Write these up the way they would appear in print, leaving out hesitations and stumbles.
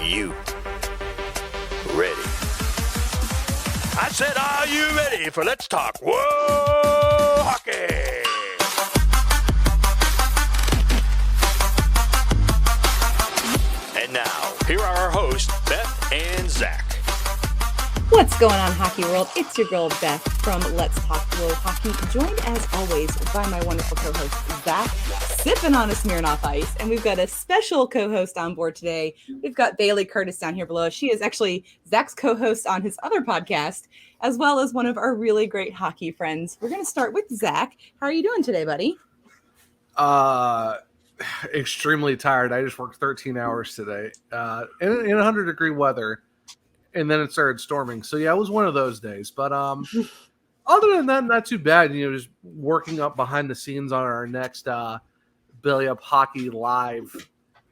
you ready? I said, are you ready for Let's Talk WoHo Hockey? And now, here are our hosts, Beth and Zach. What's going on, Hockey World? It's your girl, Beth, from Let's Talk WoHo Hockey, joined as always by my wonderful co-host, Zach, sipping on a Smirnoff Ice. And we've got a special co-host on board today. We've got Bailey Curtis down here below us. She is actually Zach's co-host on his other podcast, as well as one of our really great hockey friends. We're going to start with Zach. How are you doing today, buddy? Extremely tired. I just worked 13 hours today in 100-degree weather. And then it started storming. So, yeah, it was one of those days. But other than that, not too bad. You know, just working up behind the scenes on our next Belly Up Hockey live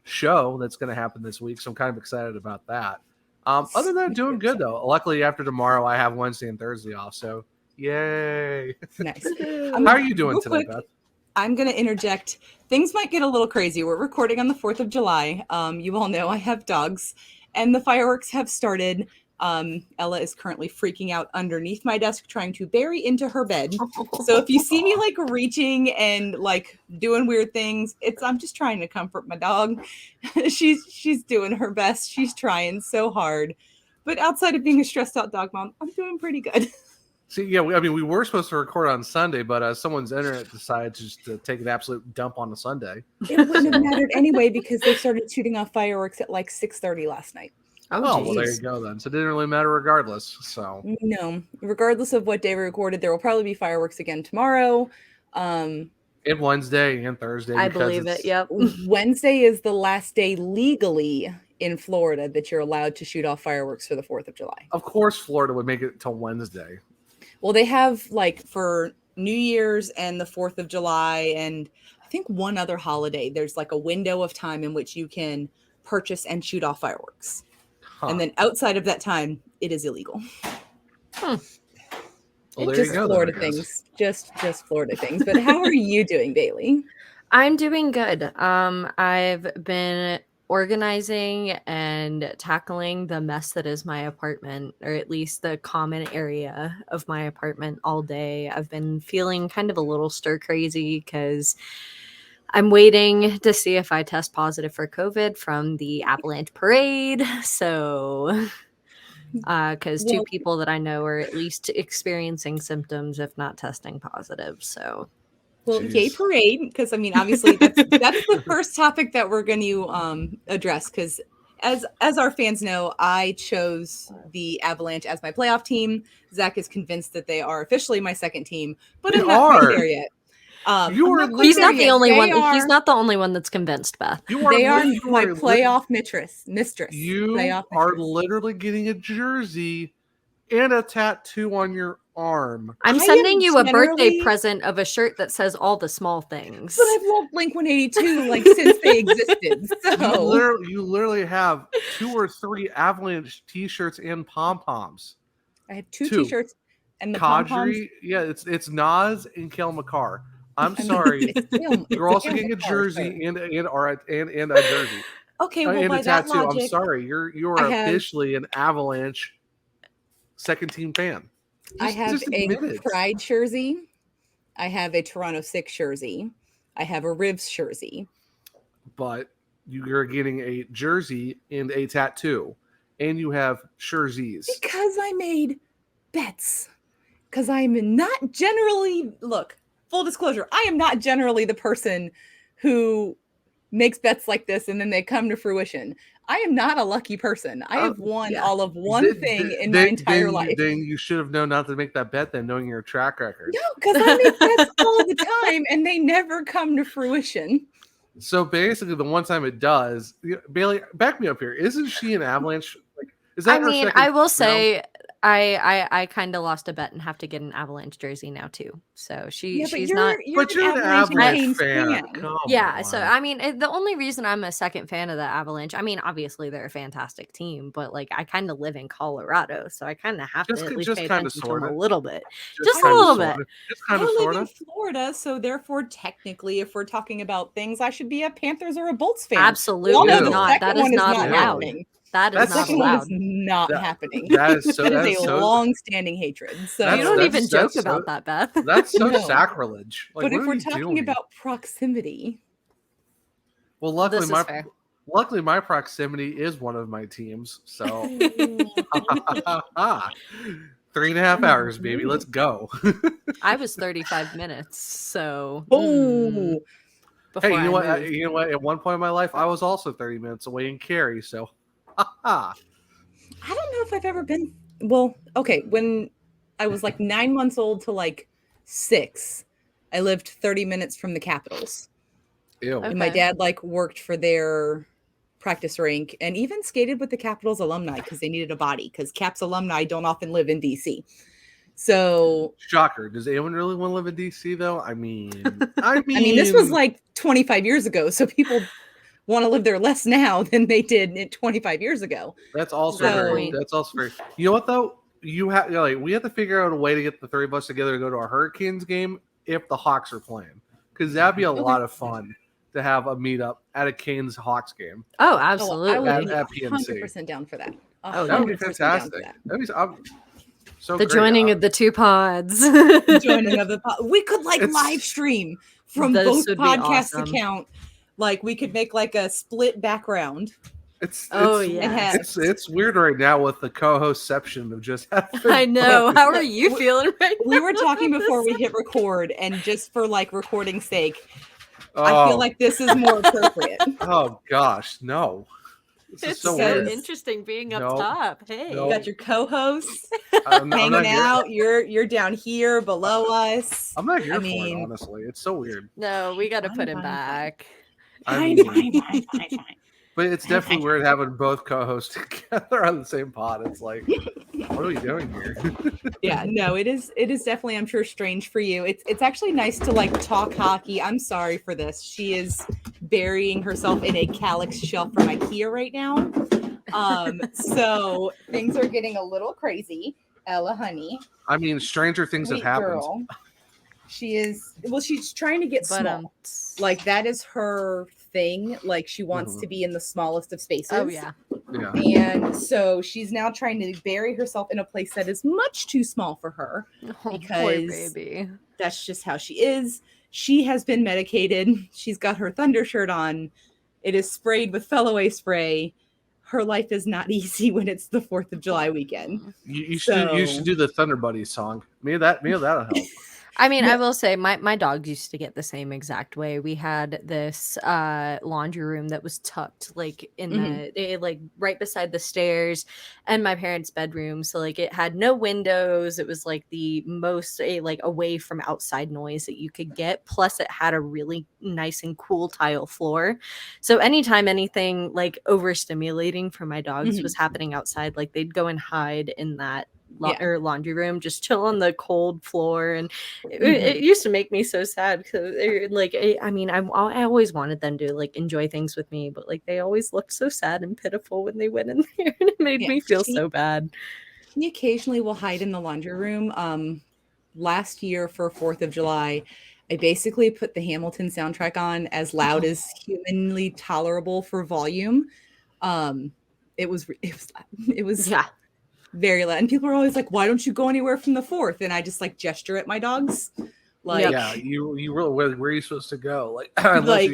show that's going to happen this week. So I'm kind of excited about that. Other than that, doing good, though. Luckily, after tomorrow, I have Wednesday and Thursday off. So, yay. Nice. How are you doing today, Beth? I'm going to interject. Things might get a little crazy. We're recording on the 4th of July. You all know I have dogs. And the fireworks have started. Ella is currently freaking out underneath my desk, trying to bury into her bed. So if you see me like reaching and like doing weird things, I'm just trying to comfort my dog. She's doing her best. She's trying so hard. But outside of being a stressed out dog mom, I'm doing pretty good. See, yeah, we were supposed to record on Sunday, but someone's internet decided just to take an absolute dump on a Sunday. It wouldn't have mattered anyway because they started shooting off fireworks at like 6:30 last night. Oh, well, there you go then. So it didn't really matter regardless. So no, regardless of what day we recorded, there will probably be fireworks again tomorrow. And Wednesday and Thursday. I believe it. Yep. Wednesday is the last day legally in Florida that you're allowed to shoot off fireworks for the 4th of July. Of course, Florida would make it till Wednesday. Well, they have like for New Year's and the 4th of July and I think one other holiday, there's like a window of time in which you can purchase and shoot off fireworks. Huh. And then outside of that time, it is illegal. Well, there just you go, Florida things. Just Florida things. But how are you doing, Bailey? I'm doing good. I've been organizing and tackling the mess that is my apartment, or at least the common area of my apartment all day. I've been feeling kind of a little stir crazy because I'm waiting to see if I test positive for COVID from the Avalanche parade. So, because two people that I know are at least experiencing symptoms, if not testing positive. So, well, yay parade! Because I mean, obviously, that's the first topic that we're going to address. Because as our fans know, I chose the Avalanche as my playoff team. Zach is convinced that they are officially my second team, but I'm not quite there yet. He's not the only one. He's not the only one that's convinced, Beth. They are my playoff mistress. You are literally getting a jersey and a tattoo on your arm. I'm sending you a birthday present of a shirt that says all the small things. But I've loved Blink-182 like since they existed. So you literally have 2 or 3 Avalanche t-shirts and pom-poms. I have 2 t-shirts and the Kadri, pom-poms. Yeah, it's Nas and Kale McCarr. I'm sorry. You're also getting a jersey and a jersey. Okay, well, and by a that tattoo. logic, I'm sorry. You're officially an Avalanche second team fan. I have a Pride jersey. I have a Toronto 6 jersey. I have a Rivs jersey. But you're getting a jersey and a tattoo, and you have jerseys. Because I made bets. Because I'm not generally full disclosure, I am not generally the person who makes bets like this and then they come to fruition. I am not a lucky person. I have won all of one thing in my entire life. Then you should have known not to make that bet then, knowing your track record. No, because I make bets all the time and they never come to fruition. So basically, the one time it does, Bailey, back me up here. Isn't she an Avalanche? Is that her second? I will say I kind of lost a bet and have to get an Avalanche jersey now too. So she's not. But you're an Avalanche fan. Yeah. So I mean, the only reason I'm a second fan of the Avalanche, I mean, obviously they're a fantastic team, but like I kind of live in Colorado, so I kind of have to at least pay attention to them a little bit, just a little bit. Just kind of sort sort of. I of. live in Florida, so therefore, technically, if we're talking about things, I should be a Panthers or a Bolts fan. Absolutely not. That is not allowed. That is That's not Second one allowed. is not That- happening. That is so. That That is is a so. long-standing hatred. So You don't even joke that's about so- that, Beth. That's so No. sacrilege. Like, but what if are we're you talking doing? about proximity, Well, luckily This is fair. luckily my proximity is one of my teams. So 3.5 hours, baby. Let's go. I was 35 minutes, so oh, before Hey, you know I what? moved. You know what? At one point in my life, I was also 30 minutes away in Cary. So, I don't know if I've ever been. Well, okay, when I was like 9 months old to like 6, I lived 30 minutes from the Capitals. ew. Okay. And my dad like worked for their practice rink and even skated with the Capitals alumni because they needed a body because Caps alumni don't often live in DC. So Shocker. Does anyone really want to live in DC though? I mean, I mean, this was like 25 years ago, so people want to live there less now than they did 25 years ago. that's also Good very. point. That's also very. You know what though? You have like we have to figure out a way to get the three of us together to go to a Hurricanes game if the Hawks are playing, because that'd be a lot of fun to have a meetup at a Canes Hawks game. Oh, I absolutely. would be At PNC. 100% down for that. Oh, That would be 100% down for fantastic. that. That'd be so The great. joining of the two pods. Joining of the we could like It's- live stream from This both would be podcast awesome. account. Like we could make like a split background. Oh, it's, yeah. it's weird right now with the co-hostception of just having I know. both. How are you feeling right We now? were talking before we hit record, and just for like recording's sake, Oh, I feel like this is more appropriate. oh gosh, no. This is It's so so weird. interesting being up No. top. Hey. No. You got your co-hosts I'm not hanging here- out. You're down here below us. I'm not here I for mean- it, honestly. It's so weird. No, we got to put him Fine. back. I mean, but it's definitely weird having both co-hosts together on the same pod. It's like, what are we doing here? Yeah, no, it is definitely, I'm sure, strange for you. It's actually nice to like talk hockey. I'm sorry for this. She is burying herself in a calyx shelf from IKEA right now. So things are getting a little crazy. Ella, honey, I mean, stranger things have sweet happened. girl. She is, well, she's trying to get But small. Like that is her thing. Like she wants Mhm. to be in the smallest of spaces. Oh yeah. Yeah. And so she's now trying to bury herself in a place that is much too small for her. Oh, poor Because- baby. That's just how she is. She has been medicated. She's got her Thunder shirt on. It is sprayed with Fellaway spray. Her life is not easy when it's the 4th of July weekend. You should do the Thunder Buddies song. Maybe that'll help. I mean, Yeah. I will say my dogs used to get the same exact way. We had this laundry room that was tucked like in the like right beside the stairs and my parents' bedroom. So like it had no windows. It was like the most like away from outside noise that you could get. Plus it had a really nice and cool tile floor. So anytime anything like overstimulating for my dogs was happening outside, like they'd go and hide in that or laundry room, just chill on the cold floor, and it used to make me so sad because I always wanted them to like enjoy things with me, but like they always looked so sad and pitiful when they went in there, and it made me feel so bad. He occasionally will hide in the laundry room. Last year for 4th of July, I basically put the Hamilton soundtrack on as loud as humanly tolerable for volume. It was Yeah. very loud, and people are always like, "Why don't you go anywhere from the 4th?" And I just like gesture at my dogs, like, Yeah, you really where are you supposed to go? Like unless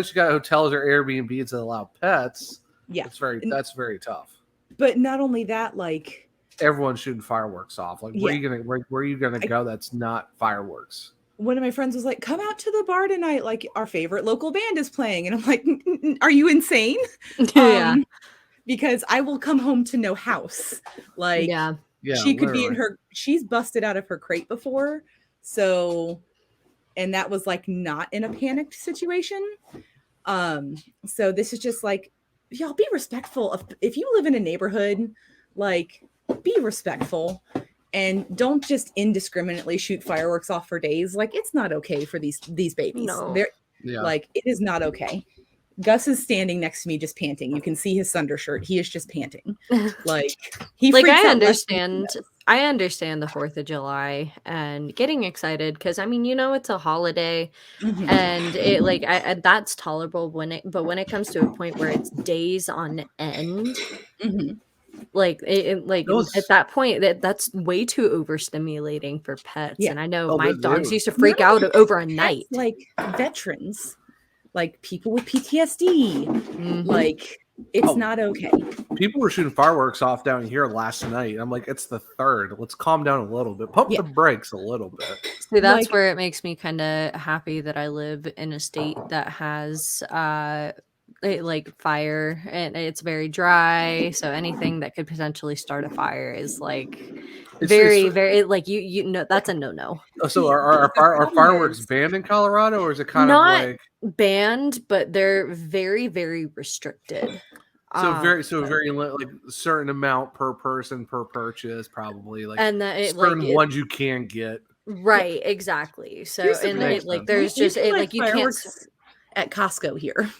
you got hotels or Airbnbs that allow pets. yeah. That's very tough. But not only that, like, Everyone's shooting fireworks off. Like where are you gonna go? That's not fireworks. one of my friends was like, "Come out to the bar tonight. Like our favorite local band is playing," and I'm like, "Are you insane?" Yeah. Because I will come home to no house. Like, Yeah. Yeah, she could be in literally. she's busted out of her crate before. So, and that was like not in a panicked situation. So this is just like, y'all be respectful of, if you live in a neighborhood, like be respectful and don't just indiscriminately shoot fireworks off for days. Like it's not okay for these babies. No. They're Yeah. like, it is not okay. Gus is standing next to me just panting. You can see his Thunder shirt. He is just panting. Like he Like freaks I out less than he understand. does. I understand the 4th of July and getting excited because, I mean, it's a holiday Mhm. and it like that's tolerable but when it comes to a point where it's days on end, Mhm. like like Those, at that point that's way too overstimulating for pets. Yeah. And I know oh, my they dogs do. used to freak Not out even over a pets, night. like veterans, like people with PTSD. Mhm. Like it's Oh. not okay. People were shooting fireworks off down here last night. I'm like, it's the 3rd. Let's calm down a little bit. Pump Yeah. the brakes a little bit. See, that's Like- where it makes me kind of happy that I live in a state that has like fire and it's very dry, so anything that could potentially start a fire is like very like you know that's a no. So are problem fireworks is- banned in Colorado, or is it kind Not of like banned, but they're very, very restricted. very like a certain amount per person per purchase, probably like And that it certain like ones you can get. right, exactly. So Here's the and thing. it like Makes there's You just can it buy like you can't fireworks at Costco here.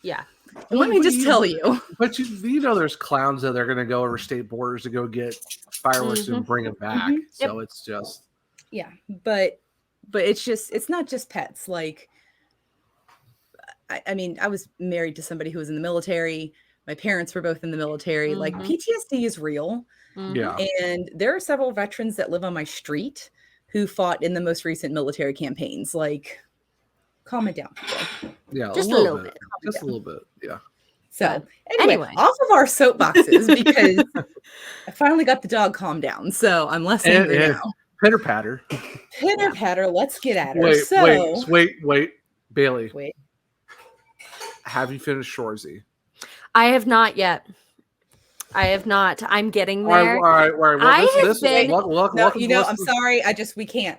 yeah. And let me just tell you. But you know, there's clowns that are going to go over state borders to go get fireworks and bring them back. Mhm. So it's just Yeah, but it's not just pets. Like I mean, I was married to somebody who was in the military. My parents were both in the military. Like Mhm. PTSD is real. Mhm. yeah. And there are several veterans that live on my street who fought in the most recent military campaigns. Like, calm it down, people. Yeah, Just a little bit. Just a little bit. Yeah. So But anyway, anyway. off of our soapboxes because I finally got the dog calmed down. So I'm less angry And now. pitter patter. Pitter patter, let's get at her. Wait, Bailey. Wait. Have you finished Shorzy? I have not yet. I have not. I'm getting All right, there. all right. Well, I have this been- welcome, No, welcome you to know, Let's- I'm sorry. We can't.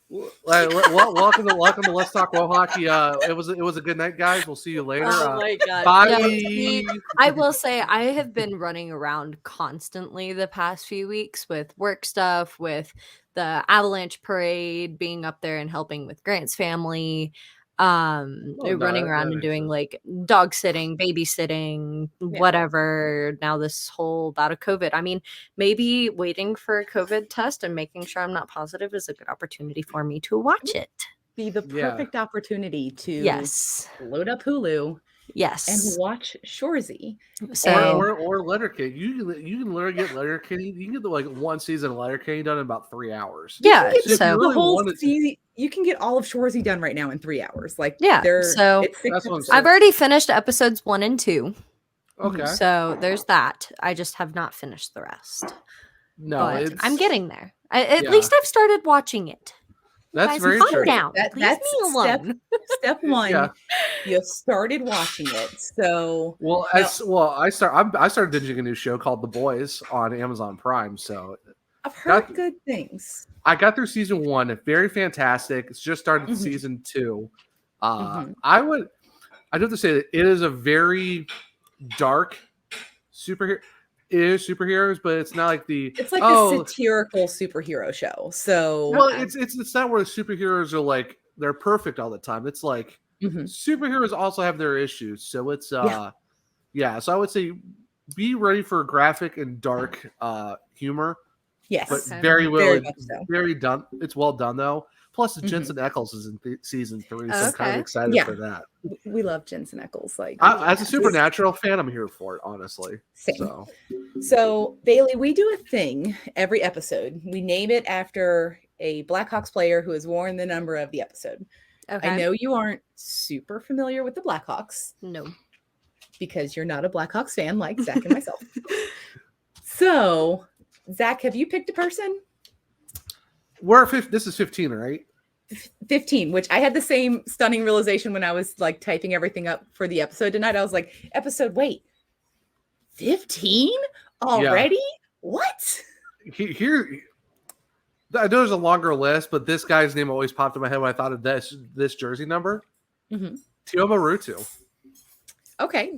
welcome to Let's Talk WoHo Hockey. It was a good night, guys. We'll see you later. Oh my god. Bye. No, see, I will say I have been running around constantly the past few weeks with work stuff, with the Avalanche parade, being up there and helping with Grant's family, running around and makes doing sense. like dog sitting, babysitting, whatever. Now this whole bout of COVID. I mean, maybe waiting for a COVID test and making sure I'm not positive is a good opportunity for me to watch it. Be the perfect opportunity to Yes. load up Hulu and Yes. watch Shorzy. So Or Letterkenny. You can literally get Letterkenny. You can get like one season of Letterkenny done in about 3 hours. yeah, You can get so the whole wanted to- season. You can get all of Shorzy done right now in 3 hours. Like Yeah, so it's 6 that's what I'm episodes. saying. I've already finished episodes 1 and 2. Okay. So there's that. I just have not finished the rest. No, But I'm getting there. At Yeah. least I've started watching it. that's Guys, very calm true. down. That's Leave me alone. Step one. Yeah. You started watching it. So Well, I started binging a new show called The Boys on Amazon Prime. So I've heard Got- good things. I got through season 1. It's very fantastic. It's just started Mhm. season 2. Mhm. I'd have to say that it is a very dark superhero. It is superheroes, but it's not like the It's like a satirical superhero show. So well, it's not where the superheroes are like they're perfect all the time. It's like Mhm. superheroes also have their issues. So it's Yeah. So I would say be ready for graphic and dark humor, yes. but Okay. very well, Very much so. very done. It's well done though. Plus, Mhm. Jensen Ackles is in season 3, so I'm kind Okay. of excited Yeah. for that. We love Jensen Ackles. Like As a Supernatural fan, I'm here for it, honestly. Same. So Bailey, we do a thing every episode. We name it after a Blackhawks player who has worn the number of the episode. Okay. I know you aren't super familiar with the Blackhawks No. because you're not a Blackhawks fan like Zach and myself. So, Zach, have you picked a person? This is 15, right? 15, which I had the same stunning realization when I was like typing everything up for the episode tonight. I was like, wait, 15 already? What? Here, I know there's a longer list, but this guy's name always popped in my head when I thought of this jersey number. Mm-hmm. Tio Marutu. Okay,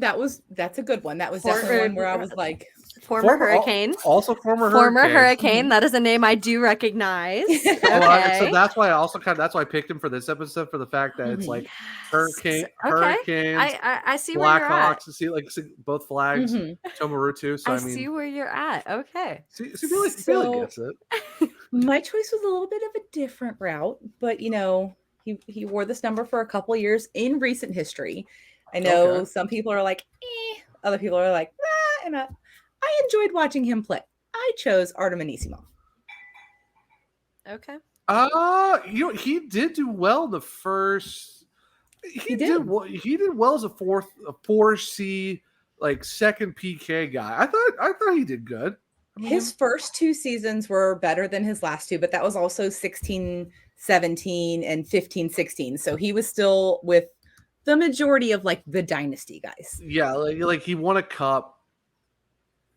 that's a good one. That was Or- definitely one where I was like, Former Hurricane. Also former Hurricane. That is a name I do recognize. Okay. So that's why I picked him for this episode, for the fact that it's like Hurricanes, I see where you're at. Blackhawks. See both flags, Tomaru too. So I mean, see where you're at. Okay. Billy gets it. My choice was a little bit of a different route, but he wore this number for a couple years in recent history. I know some people are like, other people are like, and I enjoyed watching him play. I chose Artem Anisimov. Okay. He did do well the first. He did well as a 4C, like second PK guy. I thought he did good. His first 2 seasons were better than his last 2, but that was also 16-17 and 15-16. So he was still with the majority of like the dynasty guys. Yeah, like he won a cup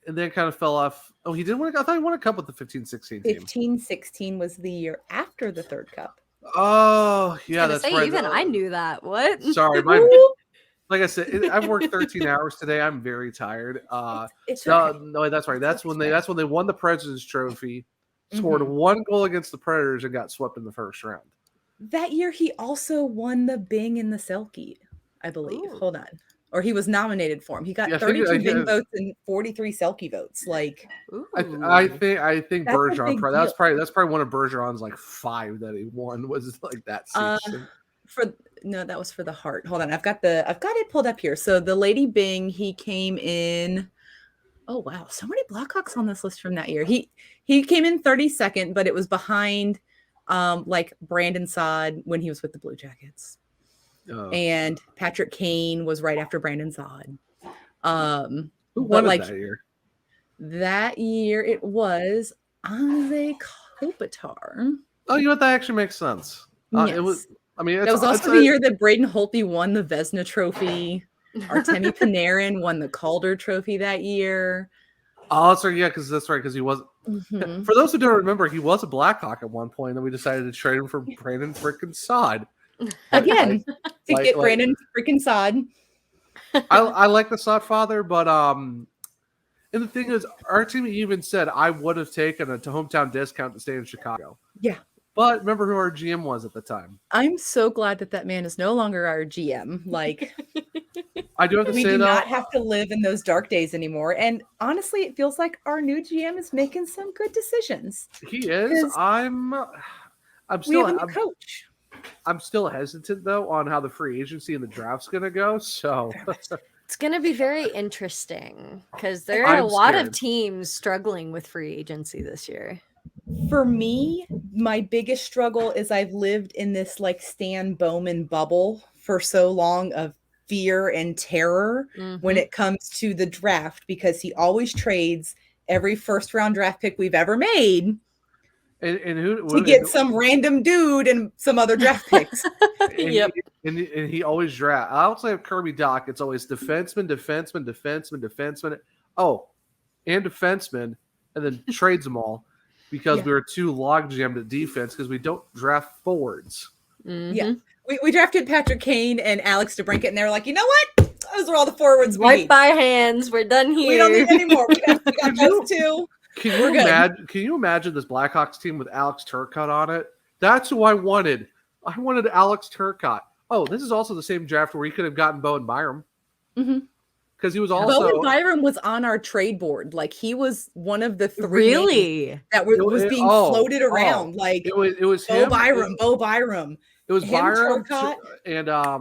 and then kind of fell off. Oh, he didn't win. I thought he won a cup with the 15-16 team. 15-16 was the year after the 3rd cup. Oh, yeah, that's right. Even I knew that. What? Sorry, like I said, I've worked 13 hours today. I'm very tired. No, that's right. That's when they won the President's Trophy, scored 1 goal against the Predators, and got swept in the first round. That year, he also won the Bing and the Selke, I believe. Ooh. Hold on. Or he was nominated for him. He got 32 Bing votes and 43 Selke votes. Like, I think Bergeron. That's probably one of Bergeron's like 5 that he won. Was like that season. That was for the Hart. Hold on, I've got it pulled up here. So the Lady Bing, he came in. Oh wow, so many Blackhawks on this list from that year. He came in 32nd, but it was behind like Brandon Saad when he was with the Blue Jackets. Oh. And Patrick Kane was right after Brandon Saad. Who won it that year? That year it was Anze Kopitar. Oh, that actually makes sense. Yes. It was. I mean, that was also the year that Braden Holtby won the Vezina Trophy. Artemi Panarin won the Calder Trophy that year. Oh, sorry, yeah, that's right, because he was. For those who don't remember, he was a Blackhawk at one point, and then we decided to trade him for Brandon freaking Saad. Again, get Brandon freaking Saad. I like the Saad father, but and the thing is, our team even said I would have taken a hometown discount to stay in Chicago. Yeah. But remember who our GM was at the time. I'm so glad that man is no longer our GM. Like, I do have to say, we do not have to live in those dark days anymore. And honestly, it feels like our new GM is making some good decisions. He is. I'm still a coach. I'm still hesitant though on how the free agency and the draft's going to go. So it's going to be very interesting because there are a lot of teams struggling with free agency this year. For me, my biggest struggle is I've lived in this like Stan Bowman bubble for so long of fear and terror when it comes to the draft, because he always trades every first round draft pick we've ever made to get some random dude and some other draft picks. And he always draft. I also have Kirby Doc. It's always defenseman. Oh, and defenseman, and then trades them all. Because we were too log jammed at defense because we don't draft forwards. Yeah. We drafted Patrick Kane and Alex DeBrincat, and they were like, you know what? Those are all the forwards we need. By hands. We're done here. We don't need any more. We got those two. Can you imagine this Blackhawks team with Alex Turcotte on it? That's who I wanted. I wanted Alex Turcotte. Oh, this is also the same draft where he could have gotten Bowen Byram. Because he was also Bowen Byram was on our trade board. Like, he was one of the 3 really that was being floated around. Like, it was Bo Byram. It was him, Byram Turcotte, and I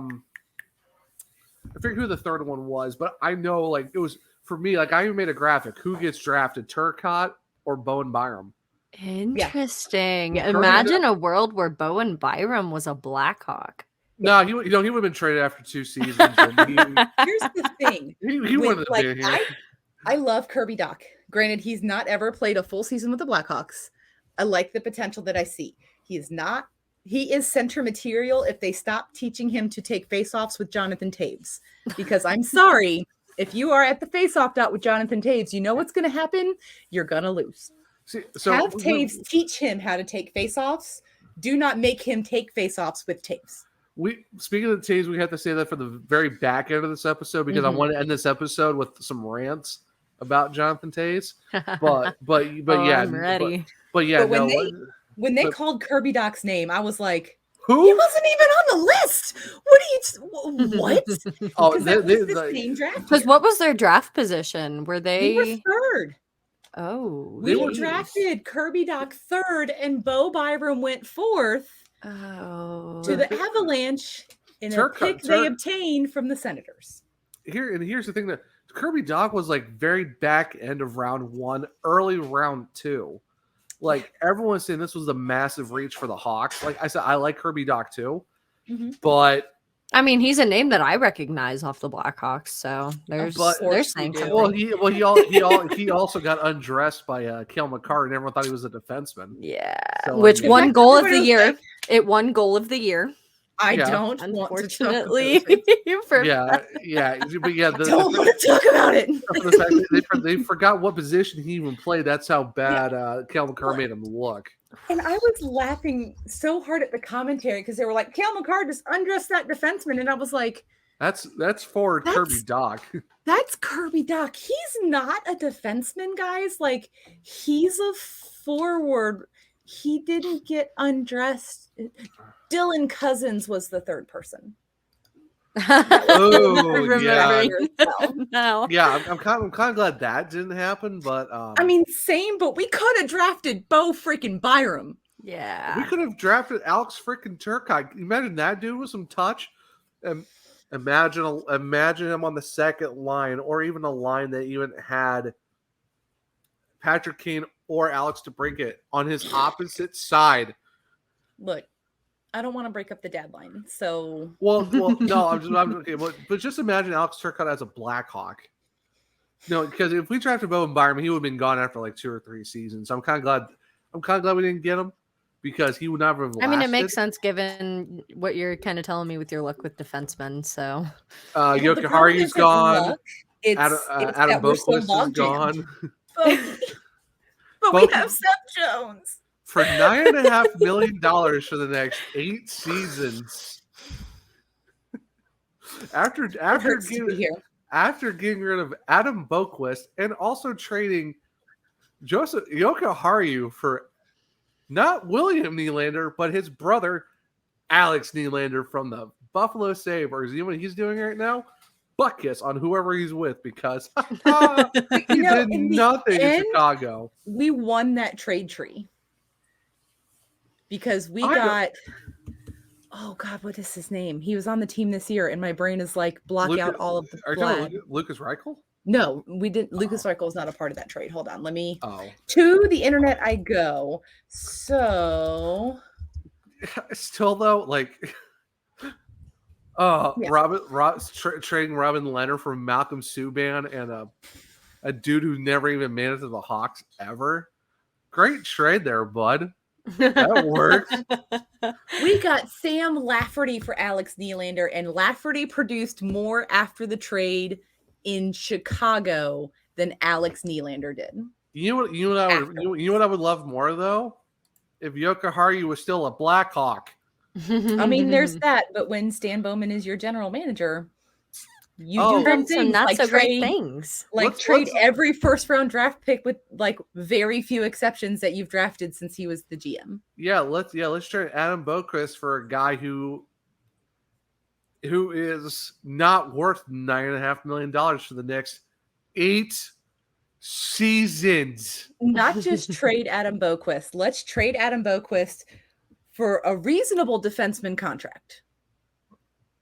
forget who the third one was, but I know like it was for me. Like, I even made a graphic: who gets drafted, Turcotte or Bowen Byram. Interesting. Yeah. Imagine a world where Bowen Byram was a Blackhawk. No, he would have been traded after 2 seasons. Here's the thing. He wanted to be here. I love Kirby Doc. Granted, he's not ever played a full season with the Blackhawks. I like the potential that I see. He is center material if they stop teaching him to take faceoffs with Jonathan Taves. Because I'm sorry, if you are at the faceoff dot with Jonathan Taves, you know what's going to happen? You're going to lose. Have Taves teach him how to take faceoffs. Do not make him take faceoffs with Taves. Speaking of the Taves, we have to say that for the very back end of this episode because I want to end this episode with some rants about Jonathan Toews, but Oh, yeah, I'm ready. but yeah, But no. when they but- called Kirby Doc's name, I was like, Who? he wasn't even on the list. What? Oh, Because that was the same draft Because year. what was their draft position? Were We were they? third. Oh, We were- drafted Kirby Doc third, and Bo Byram went fourth Oh, to the Avalanche in a pick they obtained from the Senators. Here's the thing that Kirby Doc was like very back end of round 1, early round 2. Like everyone's saying this was a massive reach for the Hawks. Like I said, I like Kirby Doc too, but I mean, he's a name that I recognize off the Blackhawks. So they're saying something. well, he also got undressed by Cale Makar, and everyone thought he was a defenseman. Yeah, So, which I mean- won goal of the Everybody was year. like, It won goal of the year. I Yeah. don't Unfortunately, want to talk about it. for yeah, but yeah, I don't want to talk about it. the fact that they forgot what position he even played. That's how bad Cale Makar made him look. And I was laughing so hard at the commentary because they were like, Cale Makar just undressed that defenseman. And I was like, That's for Kirby Doc. that's Kirby Doc. He's not a defenseman, guys. Like, he's a forward. He didn't get undressed. Dylan Cousins was the third person. Oh, yeah. remembering. No. Yeah, I'm kind of glad that didn't happen, but I mean, same, but we could have drafted Bo freaking Byram. Yeah. we could have drafted Alex freaking Turcotte. Imagine that dude with some touch. Imagine him on the second line, or even a line that even had Patrick Kane or Alex DeBrincat on his opposite side. Look, I don't want to break up the dad line, so Well, no, I'm okay. But just imagine Alex Turcotte as a Blackhawk. No, because if we drafted Bo Byram, he would have been gone after like 2 or 3 seasons. So I'm kind of glad we didn't get him, because he would never have lasted. I mean, it makes sense given what you're kind of telling me with your luck with defensemen. So, Yoki the problem Haru's isn't gone. luck, it's Adam that we're so Boquist is logjammed. gone. But we have Seth Jones. For $9.5 million for the next 8 seasons. After Hurts to be here. getting rid of Adam Boquist and also trading Yoki Haru for not William Nylander, but his brother Alex Nylander from the Buffalo Sabres. You know what he's doing right now? Butt kiss on whoever he's with, because he did nothing in Chicago. We won that trade tree because we got. Oh God, what is his name? He was on the team this year, and my brain is like blocking out all of the. Are you talking about Lucas Reichel? No, we didn't. Lucas Reichel was not a part of that trade. Hold on, let me. Oh, To the internet I go. So. still though, like. Yeah. Trading Robin Leonard for Malcolm Subban and a dude who never even made it to the Hawks ever. Great trade there, bud. That works. We got Sam Lafferty for Alex Nylander, and Lafferty produced more after the trade in Chicago than Alex Nylander did. You know what I would love more though? If Yoki Haru was still a Blackhawk. I mean, there's that, but when Stan Bowman is your general manager, you do some things not like so great trade, things. like trade every first round draft pick with like very few exceptions that you've drafted since he was the GM. Let's trade Adam Boquist for a guy who is not worth $9.5 million for the next 8 seasons. Not just trade Adam Boquist. Let's trade Adam Boquist for a reasonable defenseman contract.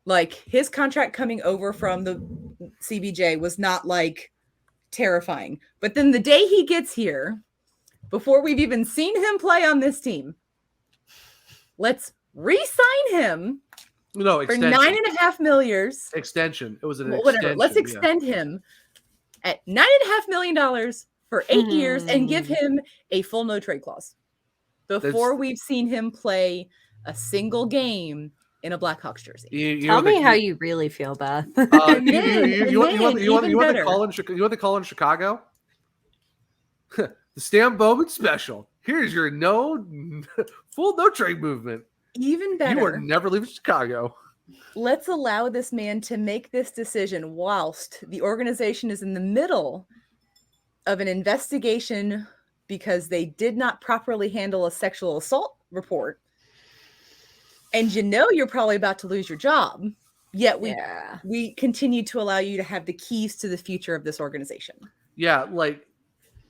Like, his contract coming over from the CBJ was not like terrifying. But then the day he gets here, before we've even seen him play on this team, let's re-sign him for $9.5 million. Extension. It was an Whatever. extension. Let's extend him at $9.5 million for 8 years and give him a full no trade clause before we've seen him play a single game in a Blackhawks jersey. Tell me how you really feel, Beth. You want the call in Chicago? The Stan Bowman special. Here's your full no trade movement. Even better. You are never leaving Chicago. Let's allow this man to make this decision whilst the organization is in the middle of an investigation because they did not properly handle a sexual assault report. And you're probably about to lose your job. Yet we continue to allow you to have the keys to the future of this organization. Yeah, like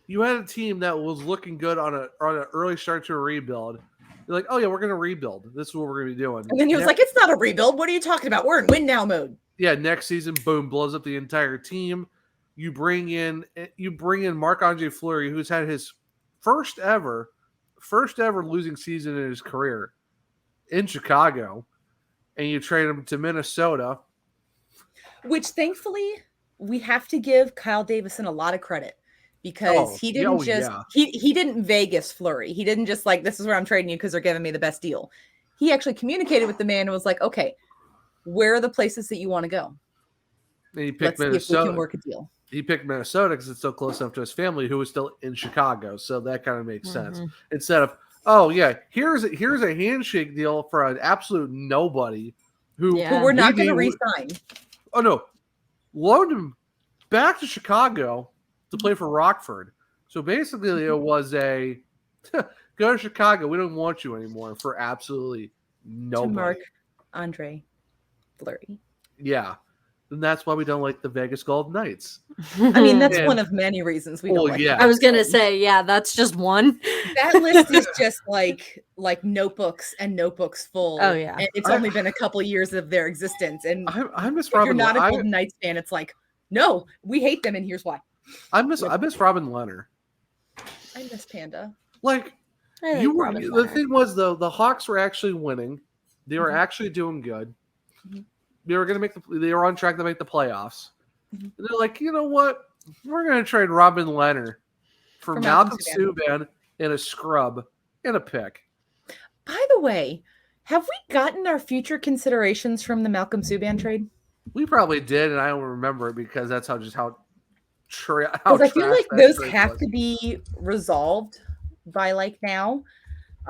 you had a team that was looking good on an early start to a rebuild. You're like, oh yeah, we're going to rebuild. This is what we're going to be doing. And then he was like, it's not a rebuild. What are you talking about? We're in win now mode. Yeah, next season, boom, blows up the entire team. You bring in Marc-Andre Fleury, who's had his first ever losing season in his career in Chicago, and you trade him to Minnesota. Which thankfully we have to give Kyle Davison a lot of credit because he didn't he didn't Vegas Fleury. He didn't just like, this is where I'm trading you because they're giving me the best deal. He actually communicated with the man and was like, okay, where are the places that you want to go? And he picked Let's Minnesota. see if we can work a deal. He picked Minnesota because it's so close enough to his family, who was still in Chicago. So that kind of makes sense. Instead of, oh yeah, here's a handshake deal for an absolute nobody who we're not going to re-sign. Oh no, loaned him back to Chicago to play for Rockford. So basically, it was a go to Chicago. We don't want you anymore for absolutely nobody. To Marc-Andre Fleury. Yeah. And that's why we don't like the Vegas Golden Knights. I mean, that's one of many reasons we don't like I was going to say, that's just one. That list is just like notebooks and notebooks full. Oh, yeah. And it's only been a couple years of their existence. And I miss if Robin. You're not a Golden Knights fan. It's like, no, we hate them, and here's why. I miss Robin Leonard. I miss Panda. Like the thing was though, the Hawks were actually winning. They were actually doing good. They were going to they were on track to make the playoffs. And they're like, you know what? We're going to trade Robin Leonard for Malcolm Subban and a scrub and a pick. By the way, have we gotten our future considerations from the Malcolm Subban trade? We probably did, and I don't remember it because that's how I feel like those have to be resolved by like now.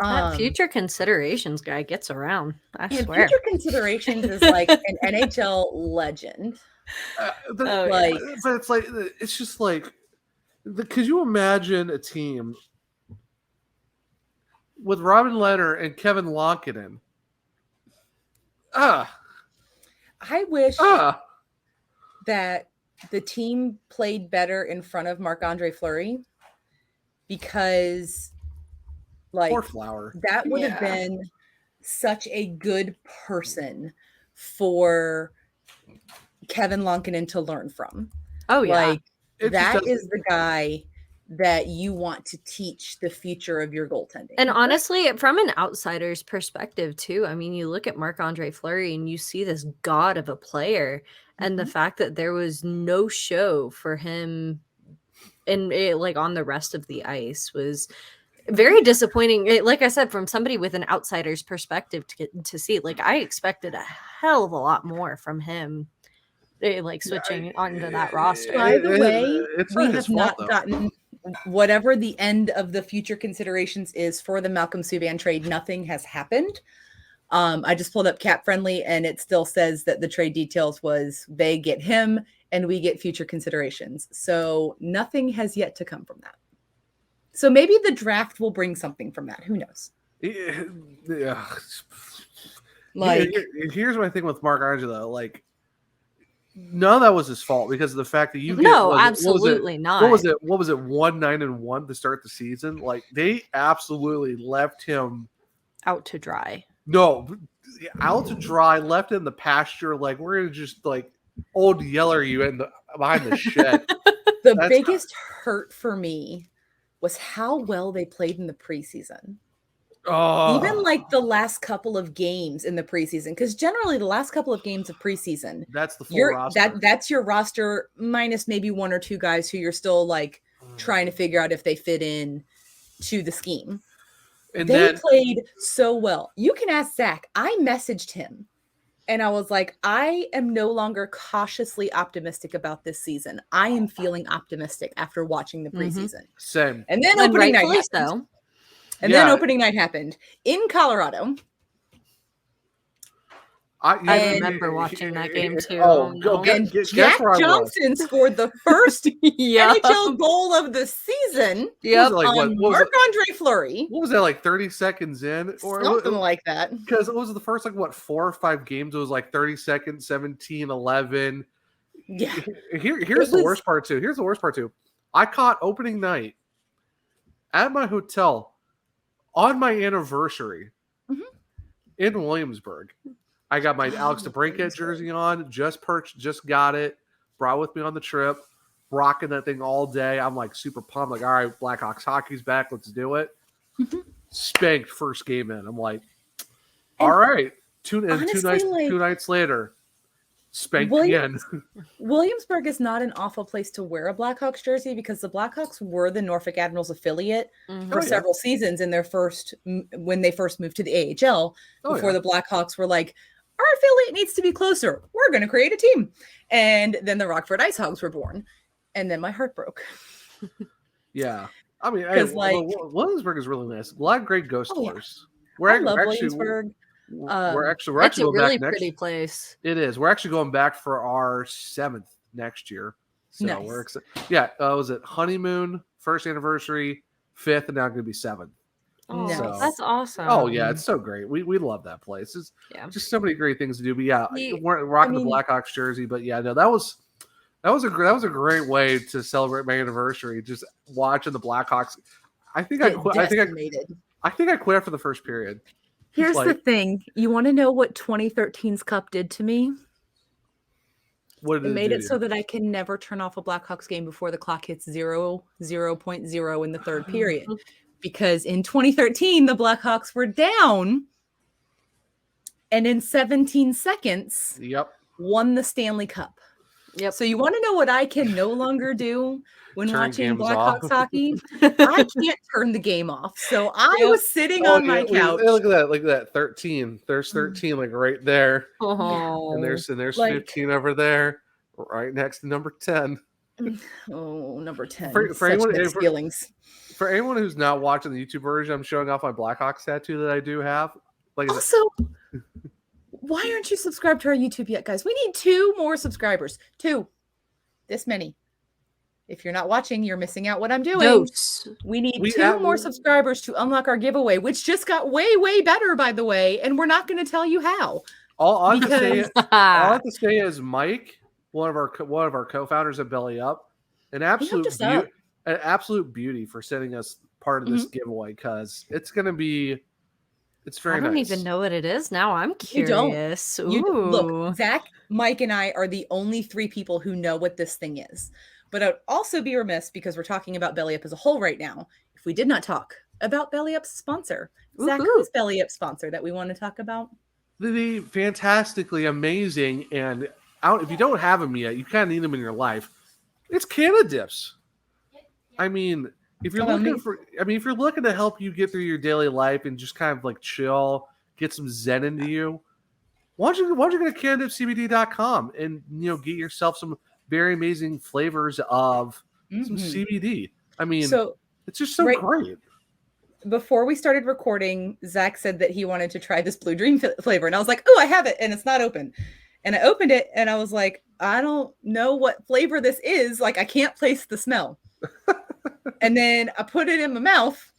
That future considerations guy gets around. I swear. Future considerations is like an NHL legend. But it's like, it's just like, could you imagine a team with Robin Leonard and Kevin Lonkinen? I wish that the team played better in front of Marc-Andre Fleury because poor Flower. That would have been such a good person for Kevin Lonkinen to learn from. Oh, yeah. Like, that is the guy that you want to teach the future of your goaltending. And honestly, from an outsider's perspective, too, I mean, you look at Marc-Andre Fleury and you see this god of a player, and the fact that there was no show for him like on the rest of the ice was very disappointing. Like I said, from somebody with an outsider's perspective to see, like, I expected a hell of a lot more from him, like switching onto that roster. By the way, we have not gotten whatever the end of the future considerations is for the Malcolm Subban trade. Nothing has happened. I just pulled up Cap Friendly, and it still says that the trade details was they get him and we get future considerations. So nothing has yet to come from that. So maybe the draft will bring something from that. Who knows? Yeah. Like, here's my thing with Marc-Andre though. Like, none of that was his fault because of the fact that you absolutely not. What was it? 1-9-1 to start the season? Like, they absolutely left him out to dry. No, out to dry, left in the pasture. Like, we're gonna just like old yeller you behind the shed. The biggest hurt for me was how well they played in the preseason. Oh. Even like the last couple of games in the preseason, because generally the last couple of games of preseason, that's the full roster. That's your roster minus maybe one or two guys who you're still like trying to figure out if they fit in to the scheme. And they played so well. You can ask Zach. I messaged him and I was like, I am no longer cautiously optimistic about this season. I am feeling optimistic after watching the preseason. Same. And then opening night happened. Then opening night happened in Colorado. I remember watching that game too. And Jack Johnson scored the first NHL goal of the season. On Marc-Andre Fleury. What was that, like 30 seconds in? Or something like that. Because it was the first, 4 or 5 games. It was like 30 seconds, 17, 11. Yeah. Here's the worst part too. I caught opening night at my hotel on my anniversary in Williamsburg. I got my Alex DeBrincat jersey on, just got it, brought with me on the trip, rocking that thing all day. I'm like super pumped, like, all right, Blackhawks hockey's back, let's do it. Spanked first game in. I'm like, all right. Two nights later, spanked again. Williamsburg is not an awful place to wear a Blackhawks jersey because the Blackhawks were the Norfolk Admirals affiliate for several seasons when they first moved to the AHL before the Blackhawks were like, our affiliate needs to be closer. We're going to create a team. And then the Rockford Ice Hogs were born. And then my heart broke. Yeah. I mean, Williamsburg is really nice. A lot of great ghost tours. I love Williamsburg. We're actually it's a going really back pretty place. It is. We're actually going back for our 7th next year. So nice. We're excited. Yeah. Was it honeymoon, 1st anniversary, 5th, and now going to be 7th. Oh, so, that's awesome. Oh yeah, it's so great. We love that place. It's just so many great things to do. But yeah, we're rocking the Blackhawks jersey. But yeah, no, that was a great way to celebrate my anniversary. Just watching the Blackhawks. I think I quit after the first period. Here's the thing. You want to know what 2013's Cup did to me? What did it made it so that I can never turn off a Blackhawks game before the clock hits 0.0 in the third period. Because in 2013, the Blackhawks were down, and in 17 seconds, won the Stanley Cup. Yep. So you want to know what I can no longer do when watching Blackhawks hockey? I can't turn the game off. So I was sitting on my couch. Look at that. 13. There's 13, like right there. Oh. And there's 15 over there, right next to number 10. Oh, number 10. For anyone who's not watching the YouTube version, I'm showing off my Blackhawks tattoo that I do have. Also, why aren't you subscribed to our YouTube yet, guys? We need 2 more subscribers. 2. This many. If you're not watching, you're missing out what I'm doing. We need 2 more subscribers to unlock our giveaway, which just got way, way better, by the way. And we're not going to tell you how. All I have to say is Mike, one of our co-founders at Belly Up, an absolute beauty for sending us part of this giveaway, because it's very nice. I don't even know what it is now. I'm curious. Look, Zach, Mike, and I are the only 3 people who know what this thing is. But I'd also be remiss, because we're talking about Belly Up as a whole right now, if we did not talk about Belly Up's sponsor. Zach, who's Belly Up's sponsor that we want to talk about? The fantastically amazing, and if you don't have them yet, you kind of need them in your life. It's Canada Dips. I mean, if you're looking to help you get through your daily life and just kind of like chill, get some zen into you, why don't you go to CanadaDipsCBD.com and get yourself some very amazing flavors of some CBD. I mean, it's just so great. Before we started recording, Zach said that he wanted to try this Blue Dream flavor, and I was like, "Oh, I have it, and it's not open." And I opened it, and I was like, "I don't know what flavor this is. Like, I can't place the smell." And then I put it in my mouth,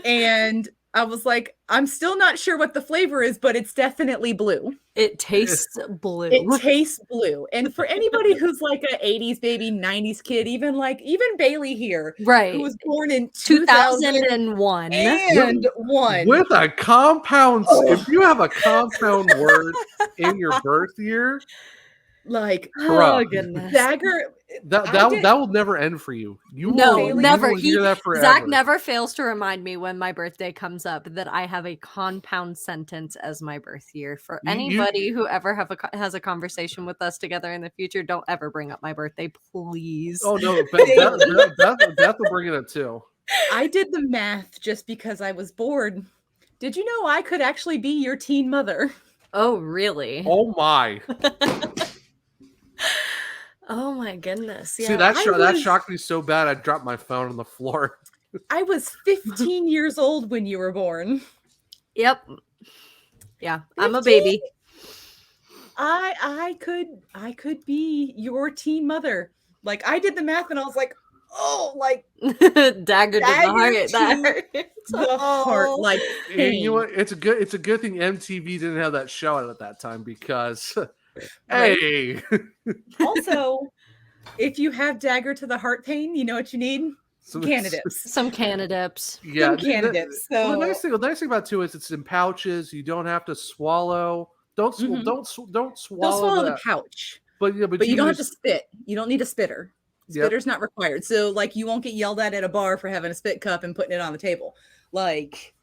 and I was like, I'm still not sure what the flavor is, but it's definitely blue. It tastes blue. It tastes blue. And for anybody who's like an 80s baby, 90s kid, even Bailey here, right, who was born in 2001. With a compound, if you have a compound word in your birth year, like, oh goodness, Dagger, that will never end for you. Never. You will hear that forever. Zach never fails to remind me when my birthday comes up that I have a compound sentence as my birth year. For anybody who ever has a conversation with us together in the future, don't ever bring up my birthday, please. Oh no, Beth will bring it up too. I did the math just because I was bored. Did you know I could actually be your teen mother? Oh really? Oh my. Oh my goodness. Yeah. See, that shocked me so bad I dropped my phone on the floor. I was 15 years old when you were born. Yep. Yeah, 15? I'm a baby. I could be your teen mother. Like I did the math and I was like, oh, like dagger to the heart. That hurts. the heart, like And you know pain. what? It's a good thing MTV didn't have that show out at that time because, Right. hey, Also, if you have dagger to the heart pain, you know what you need? Candidates. Some candidates. Yeah, Some candidates. Well, So the nice thing about it too is it's in pouches. You don't have to swallow. Don't Mhm. don't swallow don't swallow the that. pouch. But yeah, But you don't have to spit. You don't need a spitter. Yep. Spitter's not required. So like you won't get yelled at a bar for having a spit cup and putting it on the table. Like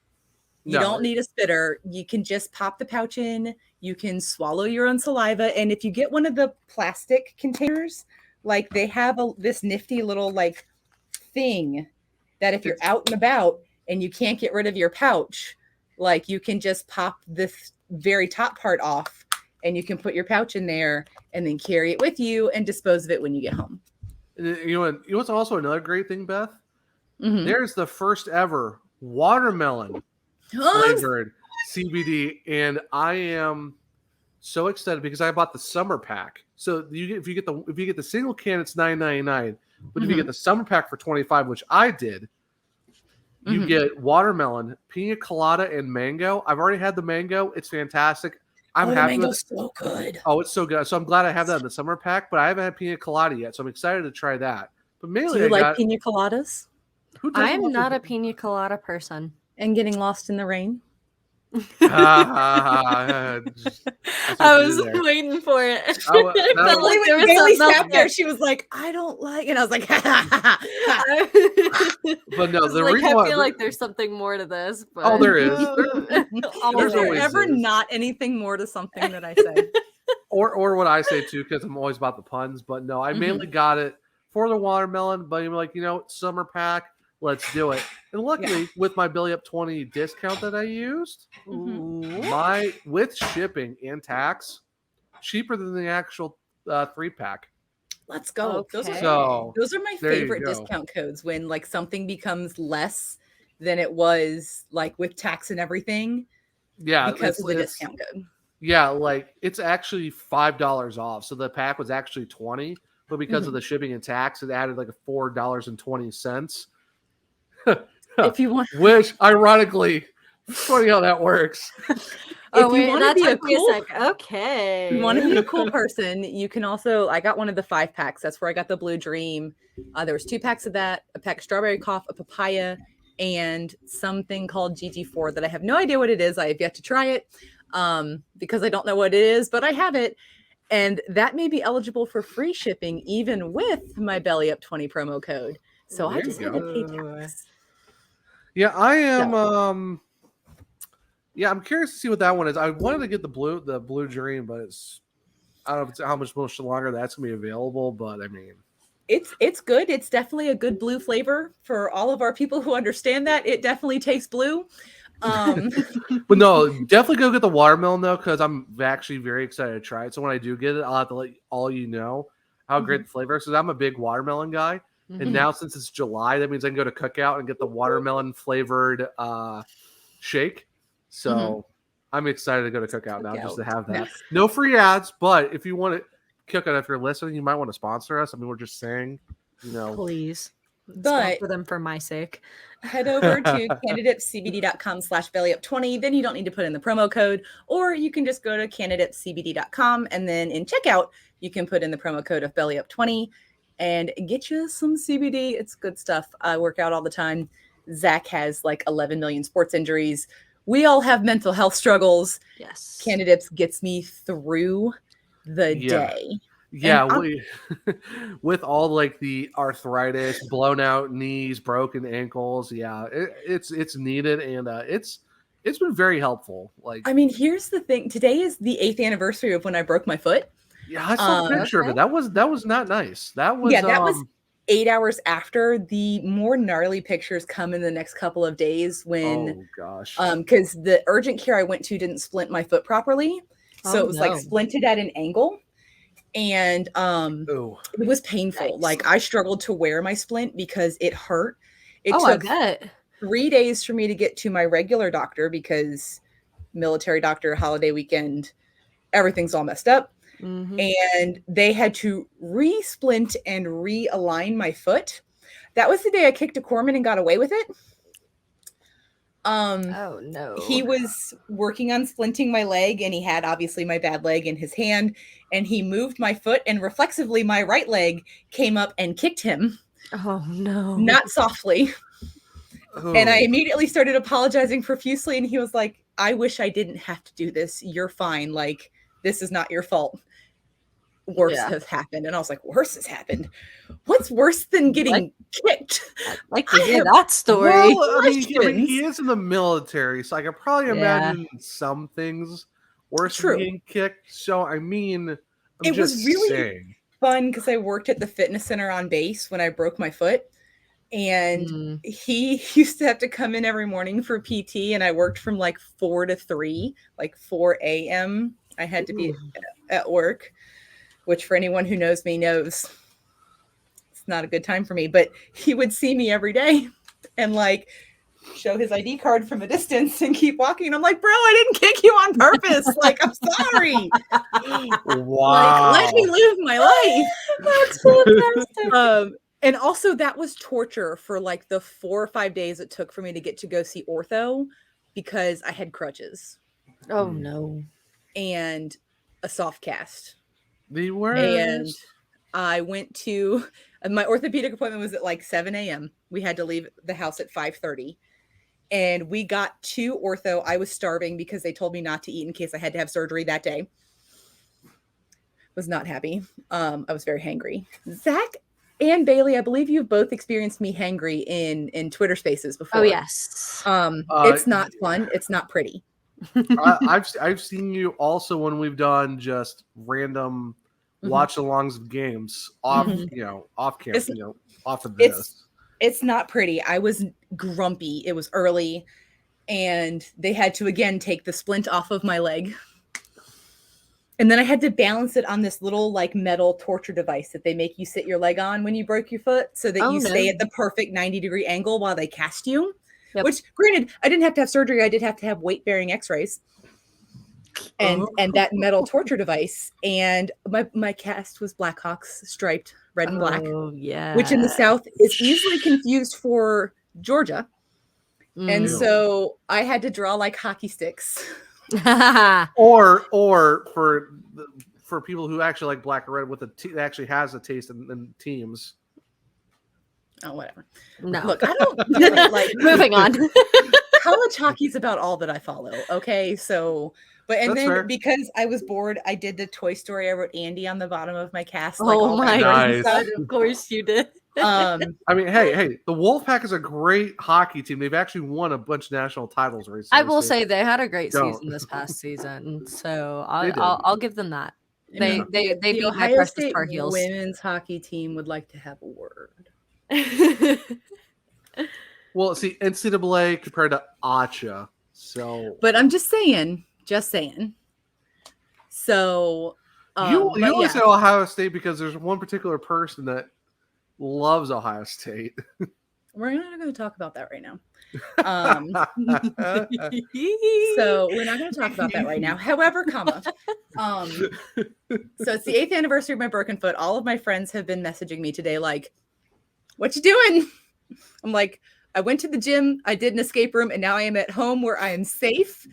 you don't need a spitter. You can just pop the pouch in. You can swallow your own saliva. And if you get one of the plastic containers, like they have this nifty little like thing that if you're out and about and you can't get rid of your pouch, like you can just pop this very top part off and you can put your pouch in there and then carry it with you and dispose of it when you get home. You know what's also another great thing, Beth? Mhm. There's the first ever watermelon flavored CBD, and I am so excited because I bought the summer pack. So if you get the single can, it's $9.99. But if you get the summer pack for $25, which I did, you get watermelon, pina colada, and mango. I've already had the mango; it's fantastic. I'm happy. The mango's so good. Oh, it's so good. So I'm glad I have that in the summer pack, but I haven't had pina colada yet, so I'm excited to try that. But mainly, Do you like pina coladas? I'm not a pina colada person. And getting lost in the rain? I was waiting for it. I felt like when Bailey sat there, she was like, "I don't like," and I was like, But no, the like, reason I why feel like there's something more to this. But... Oh, there is. There's ever not anything more to something that I say, or what I say too, because I'm always about the puns. But no, I mainly got it for the watermelon. But you're like, summer pack, let's do it. And luckily, with my Belly Up 20 discount that I used, with shipping and tax, cheaper than the actual 3-pack. Let's go. Okay. Those are my favorite discount codes when like something becomes less than it was like with tax and everything. Yeah, because of the discount code. Yeah, like it's actually $5 off. So the pack was actually $20, but because of the shipping and tax, it added like a $4.20. If you want, which ironically, funny how that works. Oh, wait, that took me a sec. Okay. If you want to be a cool person, you can also, I got one of the 5-packs. That's where I got the Blue Dream. There was 2 packs of that, a pack of strawberry cough, a papaya, and something called GG4 that I have no idea what it is. I have yet to try it because I don't know what it is, but I have it. And that may be eligible for free shipping even with my Belly Up 20 promo code. So I just had to pay tax. Yeah, I am. Yeah, I'm curious to see what that one is. I wanted to get the blue dream, but I don't know how much longer that's gonna be available. But I mean, it's good. It's definitely a good blue flavor for all of our people who understand that. It definitely tastes blue. But no, definitely go get the watermelon though, because I'm actually very excited to try it. So when I do get it, I'll have to let all you know how great the flavor is. Because I'm a big watermelon guy, and now since it's July, that means I can go to Cookout and get the watermelon flavored shake. So I'm excited to go to Cookout now just to have that. Yes. No free ads, but if you want to Cookout, if you're listening, you might want to sponsor us. I mean, we're just saying, please. Sponsor them for my sake. Head over to candidatecbd.com/bellyup20. Then you don't need to put in the promo code, or you can just go to candidatecbd.com and then in checkout, you can put in the promo code of bellyup20 and get you some CBD. It's good stuff. I work out all the time. Zach has like 11 million sports injuries. We all have mental health struggles. Yes. Candidates gets me through the day. Yeah, with all like the arthritis, blown out knees, broken ankles. Yeah, it's needed, and it's been very helpful. Like, I mean, here's the thing. Today is the 8th anniversary of when I broke my foot. Yeah, I saw a picture of it. That was not nice. That was that was 8 hours after. The more gnarly pictures come in the next couple of days when because the urgent care I went to didn't splint my foot properly. So it was like splinted at an angle. And it was painful. Nice. Like I struggled to wear my splint because it hurt. It took 3 days for me to get to my regular doctor because military doctor, holiday weekend, everything's all messed up. Mhm. And they had to re-splint and realign my foot. That was the day I kicked a corpsman and got away with it. Oh no. He was working on splinting my leg, and he had obviously my bad leg in his hand, and he moved my foot, and reflexively my right leg came up and kicked him. Oh no. Not softly. Oh. And I immediately started apologizing profusely, and he was like, I wish I didn't have to do this. You're fine. Like, this is not your fault. Worse has happened. And I was like, worse has happened? What's worse than getting kicked? Like to hear that story. Well, I mean, he is in the military, so I could probably imagine some things worse than getting kicked. So, I mean, It was really fun because I worked at the fitness center on base when I broke my foot. And he used to have to come in every morning for PT, and I worked from like 4 to 3, like 4 a.m. I had to be at work, which for anyone who knows me knows it's not a good time for me. But he would see me every day and like show his ID card from a distance and keep walking. I'm like, bro, I didn't kick you on purpose. Like, I'm sorry. Wow. Like, let me live my life. That's fantastic. And also that was torture for like the 4 or 5 days it took for me to get to go see ortho because I had crutches. Oh no. And a soft cast. The worst. And I went to my orthopedic appointment was at like 7 a.m. We had to leave the house at 5:30. And we got to ortho. I was starving because they told me not to eat in case I had to have surgery that day. Was not happy. I was very hangry. Zach and Bailey, I believe you've both experienced me hangry in Twitter Spaces before. Oh yes. It's not fun. It's not pretty. I've seen you also when we've done just random watch-alongs of games off, off camera, off of this. It's not pretty. I was grumpy. It was early, and they had to again take the splint off of my leg. And then I had to balance it on this little like metal torture device that they make you sit your leg on when you broke your foot so that you stay at the perfect 90-degree angle while they cast you. Yep. Which, granted, I didn't have to have surgery. I did have to have weight-bearing x-rays and that metal torture device. And my cast was Blackhawks, striped red and black. Oh, yeah. Which in the South is easily confused for Georgia. And so I had to draw like hockey sticks. or for people who actually like black or red with that actually has a taste in teams. Oh, whatever. No. Look, I don't like moving on. College hockey's about all that I follow. Okay. So, but and That's then fair. because I was bored, I did the Toy Story. I wrote Andy on the bottom of my cast. Oh my Nice. God. Of course you did. I mean, hey, the Wolfpack is a great hockey team. They've actually won a bunch of national titles recently. I will say they had a great season this past season, so I'll give them that. They beat my Ohio precious State Tar Heels. women's hockey team would like to have a word. Well, see, NCAA compared to ACHA, so. But I'm just saying. So You only say Ohio State because there's one particular person that loves Ohio State. We're not going to talk about that right now. So we're not going to talk about that right now. However, so it's the 8th anniversary of my broken foot. All of my friends have been messaging me today like, what you doing? I'm like, I went to the gym, I did an escape room, and now I am at home where I am safe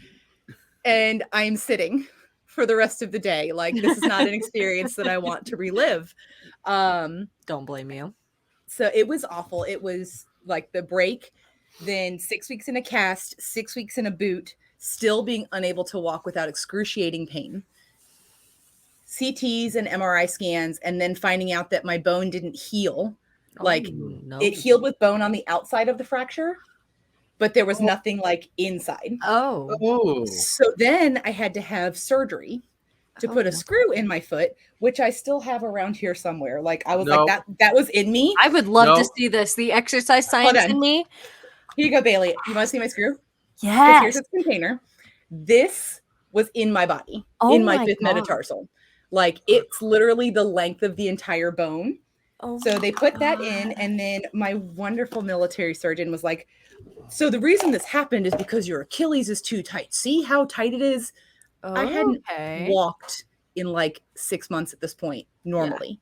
and I am sitting for the rest of the day. Like, this is not an experience that I want to relive. Don't blame you. So it was awful. It was like the break, then 6 weeks in a cast, 6 weeks in a boot, still being unable to walk without excruciating pain. CTs and MRI scans, and then finding out that my bone didn't heal. It healed with bone on the outside of the fracture, but there was nothing like inside. Oh. So then I had to have surgery to put a screw in my foot, which I still have around here somewhere. Like I was like, that was in me. I would love to see this. The exercise science in me. Here you go, Bailey. You want to see my screw? Yeah. Here's its container. This was in my body, in my fifth metatarsal. Like it's literally the length of the entire bone. So they put that in, and then my wonderful military surgeon was like, so the reason this happened is because your Achilles is too tight. See how tight it is? I hadn't Okay. walked in like 6 months at this point normally.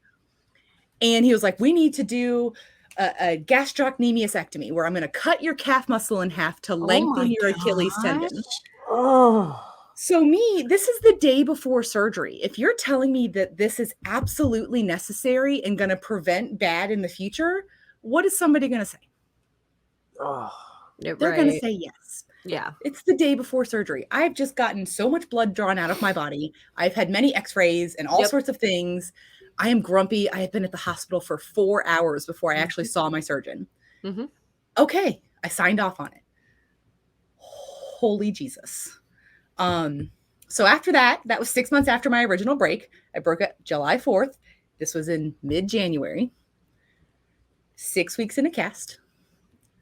And he was like, we need to do a gastrocnemiusectomy where I'm going to cut your calf muscle in half to lengthen your Achilles tendon. Oh. So this is the day before surgery. If you're telling me that this is absolutely necessary and going to prevent bad in the future, what is somebody going to say? Oh. They're going to say yes. Yeah. It's the day before surgery. I've just gotten so much blood drawn out of my body. I've had many x-rays and all sorts of things. I am grumpy. I have been at the hospital for 4 hours before I actually saw my surgeon. Mm-hmm. Okay. I signed off on it. Holy Jesus. So after that was 6 months after my original break. I broke up July 4th. This was in mid-January. 6 weeks in a cast.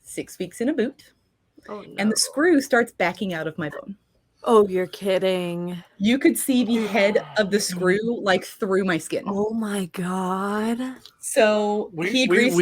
6 weeks in a boot. Oh, no. And the screw starts backing out of my bone. Oh, you're kidding. You could see the head of the screw like through my skin. Oh my God. So he agrees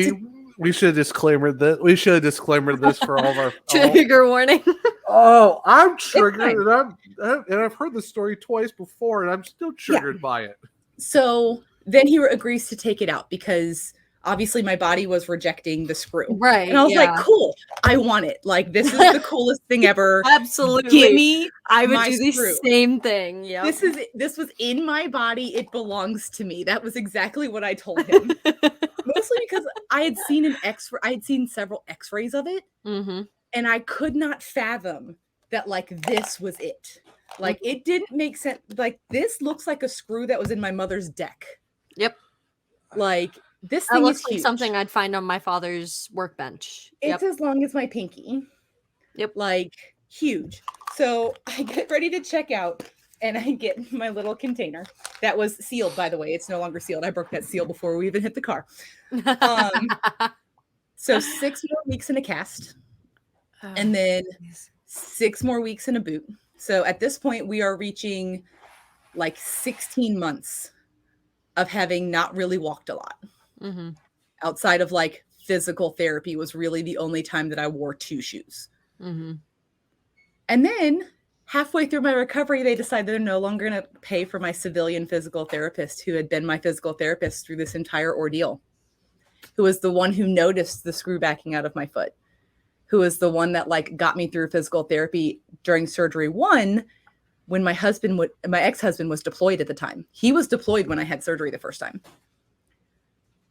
we should disclaimer that we should disclaimer this for all of our Trigger warning. Oh, I'm triggered, and I've heard the story twice before, and I'm still triggered by it. So then he agrees to take it out because obviously my body was rejecting the screw. Right. And I was like, cool, I want it. Like, this is the coolest thing ever. Absolutely. Give me I would my do the screw. same thing. Yeah. This was in my body. It belongs to me. That was exactly what I told him. Mostly because I had seen several x-rays of it. Mm-hmm. And I could not fathom that like this was it. Like it didn't make sense. Like this looks like a screw that was in my mother's deck. Yep. Like this That thing looks is like huge. something I'd find on my father's workbench. It's as long as my pinky. Yep. Like huge. So I get ready to check out and I get my little container that was sealed, by the way. It's no longer sealed. I broke that seal before we even hit the car. So 6 more weeks in a cast. And then 6 more weeks in a boot. So at this point, we are reaching like 16 months of having not really walked a lot. Mm-hmm. Outside of like physical therapy was really the only time that I wore 2 shoes. Mm-hmm. And then halfway through my recovery, they decided they're no longer going to pay for my civilian physical therapist who had been my physical therapist through this entire ordeal, who was the one who noticed the screw backing out of my foot, who was the one that like got me through physical therapy during surgery 1 when my ex-husband was deployed at the time. He was deployed when I had surgery the first time.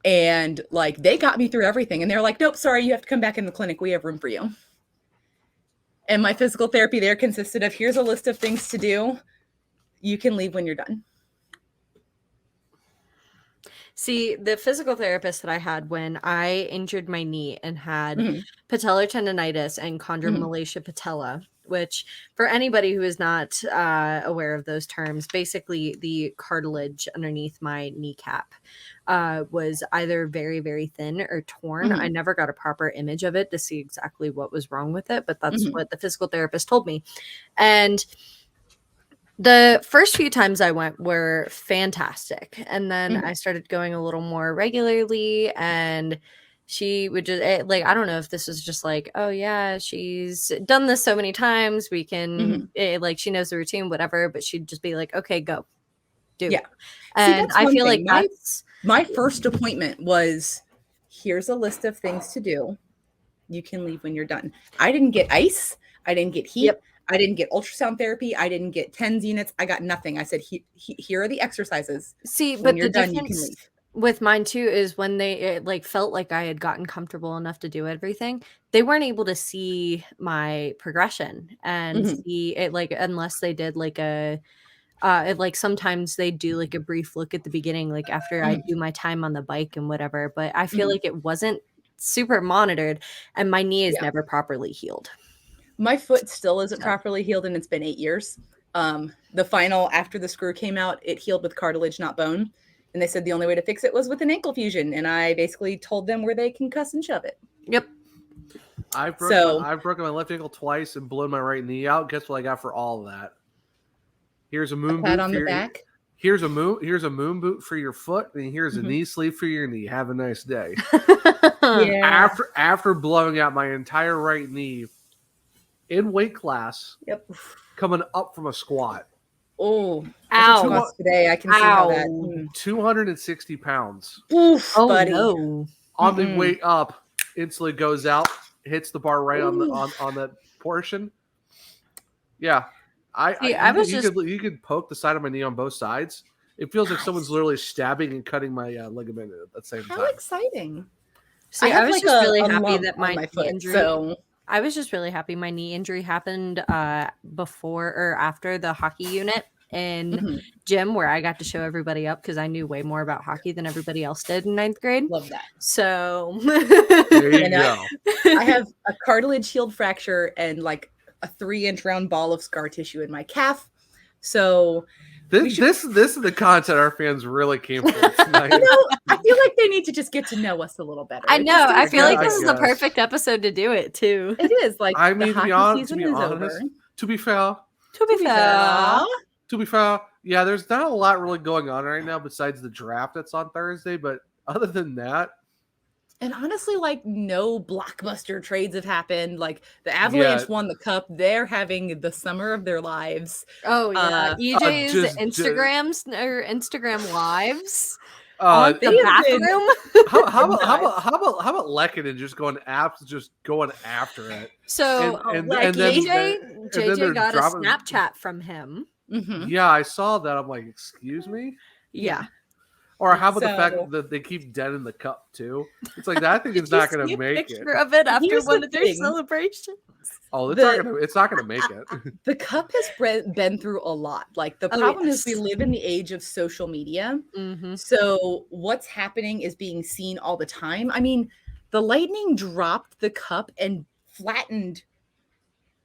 And like, they got me through everything. And they're like, nope, sorry, you have to come back in the clinic. We have room for you. And my physical therapy there consisted of, here's a list of things to do. You can leave when you're done. See, the physical therapist that I had when I injured my knee and had patellar tendonitis and chondromalacia patella, which for anybody who is not aware of those terms, basically the cartilage underneath my kneecap was either very, very thin or torn. I never got a proper image of it to see exactly what was wrong with it, but that's what the physical therapist told me. And the first few times I went were fantastic. And then I started going a little more regularly, and she would just like, I don't know if this was just like, oh yeah, she's done this so many times. We can like, she knows the routine, whatever, but she'd just be like, okay, go do. Yeah. And I feel like that's my first appointment was, here's a list of things to do. You can leave when you're done. I didn't get ice. I didn't get heat. I didn't get ultrasound therapy. I didn't get TENS units. I got nothing. I said, here are the exercises. See, when but you're the done, you difference can leave. with mine too is when they like felt like I had gotten comfortable enough to do everything, they weren't able to see my progression and see it, like, unless they did like a like sometimes they do like a brief look at the beginning, like after I do my time on the bike and whatever, but I feel like it wasn't super monitored, and my knee is never properly healed. My foot still isn't properly healed, and it's been 8 years. The final, after the screw came out, it healed with cartilage, not bone. And they said the only way to fix it was with an ankle fusion. And I basically told them where they can cuss and shove it. Yep. I've broken my left ankle twice and blown my right knee out. Guess what I got for all of that? Here's a moon boot on the back. Here's a moon boot for your foot, and here's a knee sleeve for your knee. Have a nice day. After blowing out my entire right knee in weight class, coming up from a squat. Oh, Ow. today. I can see how that. 260 pounds. Oof, Oh buddy. no. On the way up, instantly goes out, hits the bar right on that portion. Yeah. You could poke the side of my knee on both sides. It feels like someone's literally stabbing and cutting my ligament at the same time. How exciting! See, I was just really happy that my foot, injury. So I was just really happy my knee injury happened before or after the hockey unit in gym, where I got to show everybody up because I knew way more about hockey than everybody else did in 9th grade. Love that. So there you go. I have a cartilage heel fracture and like a 3-inch round ball of scar tissue in my calf. So this is the content our fans really came for tonight. I feel like they need to just get to know us a little better. I know. I feel like this is the perfect episode to do it too. It is like I mean, the hockey season is over. To be fair, yeah, there's not a lot really going on right now besides the draft that's on Thursday. But other than that. And honestly, like no blockbuster trades have happened. Like the Avalanche won the cup. They're having the summer of their lives. Oh yeah. EJ's Instagram lives. On the bathroom. How about Lekanen just going after it? So JJ got a Snapchat from him. Yeah, I saw that. I'm like, excuse me? Yeah. Or how about the fact that they keep dead in the cup too? It's like that thing is not going to make it. Picture of it after one of their celebrations. Oh, it's not going to make it. The cup has been through a lot. Like the problem is we live in the age of social media. So what's happening is being seen all the time. I mean, the Lightning dropped the cup and flattened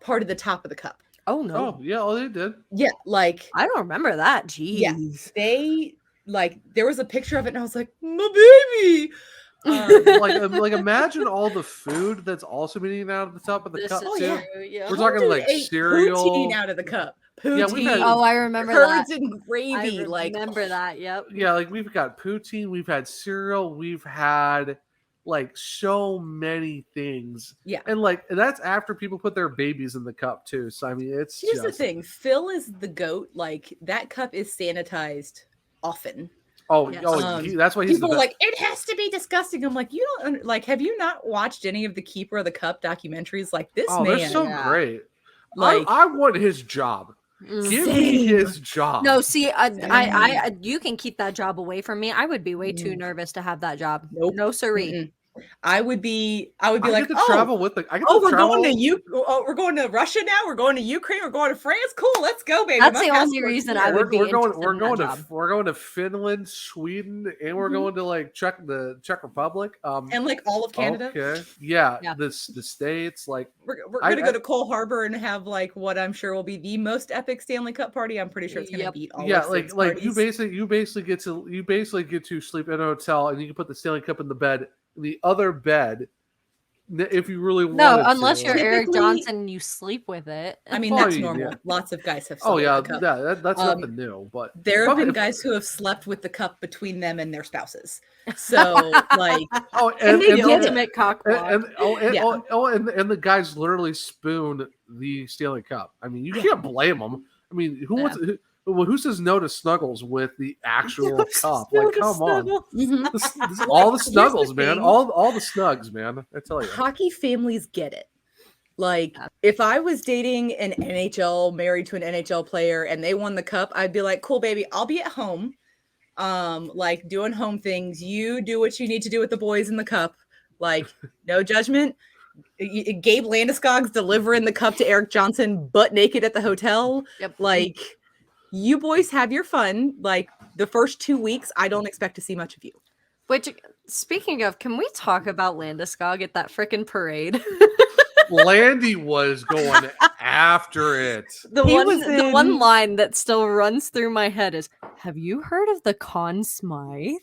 part of the top of the cup. Oh no! Oh yeah, they did. Yeah, like I don't remember that. Jeez. Yeah, there was a picture of it, and I was like, my baby. Like imagine all the food that's also being eaten out of the top of the cup too. Yeah. We're talking like cereal poutine out of the cup. Poutine. Yeah, we've had, I remember curds that. and gravy. I remember that. Yep. Yeah, like we've got poutine, we've had cereal, we've had like so many things. Yeah, and that's after people put their babies in the cup too. So I mean, here's the thing. Phil is the GOAT. Like that cup is sanitized often. That's why he's people are like, it has to be disgusting. I'm like, you don't like. Have you not watched any of the Keeper of the Cup documentaries? Like this man, they're so great. Like I want his job. Give me his job. No, see, I you can keep that job away from me. I would be way too nervous to have that job. Nope. No siree. I would be like, travel with the. We're going to Russia now. We're going to Ukraine. We're going to France. Cool, let's go, baby. That's the only reason I would be. We're going to Finland, Sweden, and we're going to like the Czech Republic. And like all of Canada. Okay, yeah. The States. Like we're gonna go to Cole Harbor and have like what I'm sure will be the most epic Stanley Cup party. I'm pretty sure it's gonna beat all. Yeah, like you basically get to sleep in a hotel and you can put the Stanley Cup in the bed. The other bed, if you really want. No, unless you're Eric Johnson and you sleep with it. I mean, that's normal. Yeah. Lots of guys have. That's nothing new. But there have been guys who have slept with the cup between them and their spouses. So like, and the ultimate cock block. And the guys literally spoon the Stanley Cup. I mean, you can't blame them. I mean, who says no to snuggles with the actual cup? Like, come on. All the snuggles, man. All the snugs, man. I tell you. Hockey families get it. Like, if I was dating an NHL, married to an NHL player, and they won the cup, I'd be like, cool, baby, I'll be at home, like, doing home things. You do what you need to do with the boys in the cup. Like, no judgment. Gabe Landeskog's delivering the cup to Eric Johnson butt naked at the hotel. Yep. Like, you boys have your fun. Like the first 2 weeks, I don't expect to see much of you. Which, speaking of, can we talk about Landeskog at that frickin' parade? Landy was going after it. The one line that still runs through my head is, have you heard of the Conn Smythe?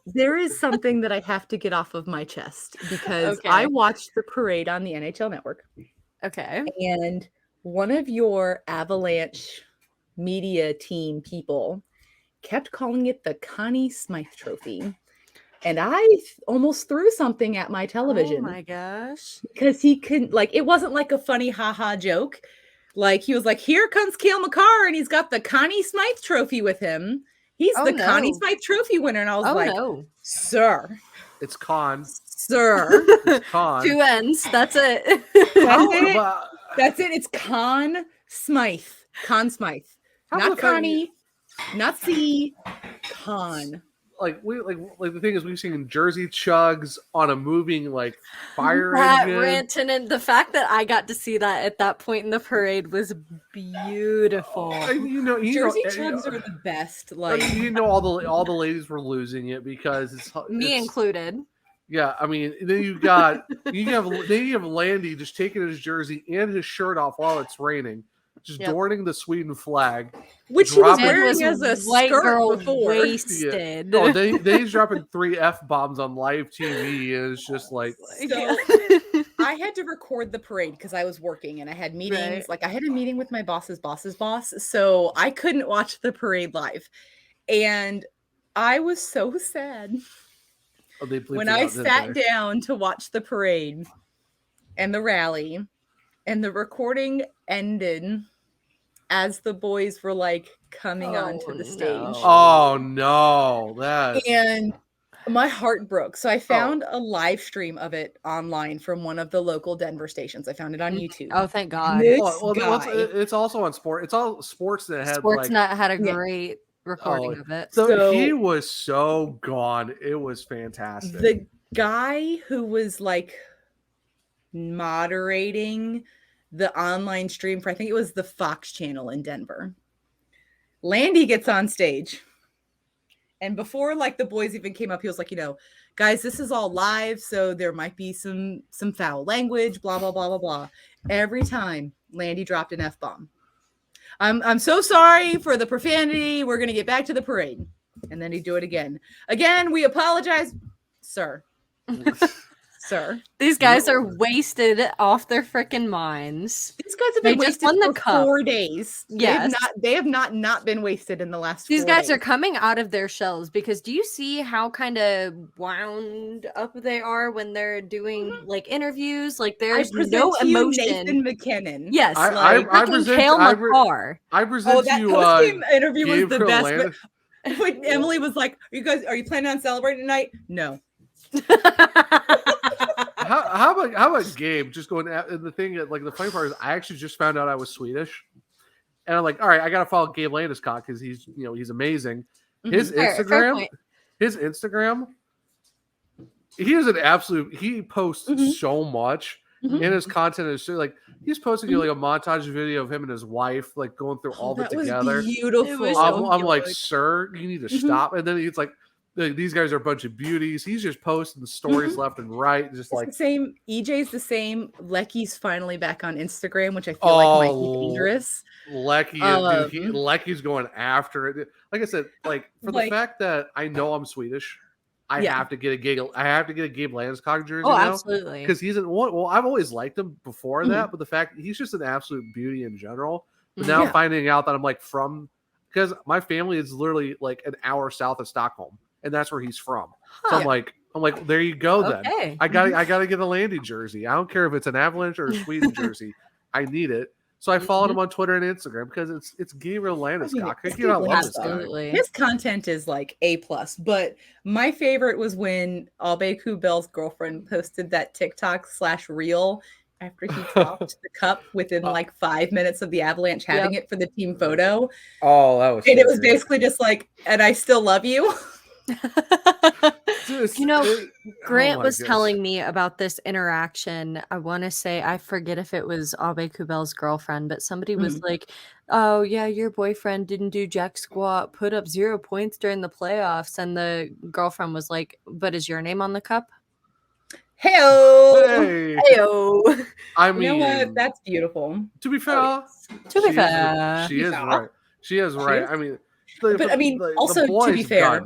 There is something that I have to get off of my chest because I watched the parade on the NHL Network. Okay. And one of your Avalanche media team people kept calling it the Connie Smythe Trophy. And I almost threw something at my television. Oh my gosh. Because he couldn't, like, it wasn't like a funny haha joke. Like he was like, here comes Cale Makar, and he's got the Connie Smythe trophy with him. He's the Connie Smythe trophy winner. And I was like, sir. It's Con. Sir. It's Con. 2 N's. That's it. That's it. It's Con Smythe. Con Smythe. Not Connie. Not C. Con. Like the thing is, we've seen Jersey chugs on a moving like fire engine. And the fact that I got to see that at that point in the parade was beautiful. Jersey chugs are the best. Like all the ladies were losing it because it's me included. Yeah, I mean, then you have Landy just taking his jersey and his shirt off while it's raining, just adorning the Sweden flag, which he was wearing as a white girl before. Wasted. Yeah. Oh, then he's dropping 3 F-bombs on live TV, and it's just like. So, I had to record the parade because I was working and I had meetings. Right. Like I had a meeting with my boss's boss, so I couldn't watch the parade live, and I was so sad. When I sat down to watch the parade and the rally, and the recording ended as the boys were like coming onto the stage. Oh no, and my heart broke. So I found a live stream of it online from one of the local Denver stations. I found it on YouTube. Oh, thank God. It's also on sport. It's all sports that had Sportsnet had a great recording of it. So he was so gone. It was fantastic. The guy who was like moderating the online stream for, I think it was the Fox channel in Denver, Landy gets on stage, and before like the boys even came up, he was like, guys, this is all live, so there might be some foul language, blah blah blah blah blah. Every time Landy dropped an F-bomb, I'm so sorry for the profanity. We're gonna get back to the parade. And then he'd do it again. Again, we apologize, sir. Sir. These guys are wasted off their freaking minds. These guys have been wasted for 4 days. Yes. They have not been wasted in the last 4 days. These guys are coming out of their shells because do you see how kind of wound up they are when they're doing like interviews? Like there's no emotion. Nathan McKinnon. Yes. I present Cale Makar. I present that you post-game interview was the best. But when Emily was like, are you planning on celebrating tonight? No. How about Gabe just going at the thing? Like the funny part is, I actually just found out I was Swedish, and I'm like, all right, I gotta follow Gabe Landeskog because he's amazing. His Instagram, he is an absolute. He posts so much, and his content is so like he's posting like a montage video of him and his wife like going through all of it together. Was beautiful. I'm like, sir, you need to stop. And then he's like. These guys are a bunch of beauties. He's just posting stories left and right. Just like the same. EJ's the same. Lecky's finally back on Instagram, which I feel like might be dangerous. Lecky's going after it. Like I said, like for the fact that I know I'm Swedish, I have to get a Gabe Landeskog jersey. Oh, absolutely. Because he's I've always liked him before that, but the fact he's just an absolute beauty in general. But now finding out that I'm like because my family is literally like an hour south of Stockholm. And that's where he's from. So I'm like, there you go then. Okay. I gotta get a Landy jersey. I don't care if it's an Avalanche or a Sweden jersey. I need it. So I followed him on Twitter and Instagram because it's Gabriel Landeskog. I love this guy. His content is like A+. But my favorite was when Abe Kubel's girlfriend posted that TikTok/reel after he dropped the cup within like 5 minutes of the Avalanche having it for the team photo. Oh, that was. And it was basically just like, and I still love you. Grant was telling me about this interaction. I want to say, I forget if it was Abe Kubel's girlfriend, but somebody was like, oh yeah, your boyfriend didn't do jack squat, put up 0 points during the playoffs. And the girlfriend was like, but is your name on the cup? Heyo. I mean, you know what? That's beautiful. To be fair, she is right. She is right. I mean, also to be fair,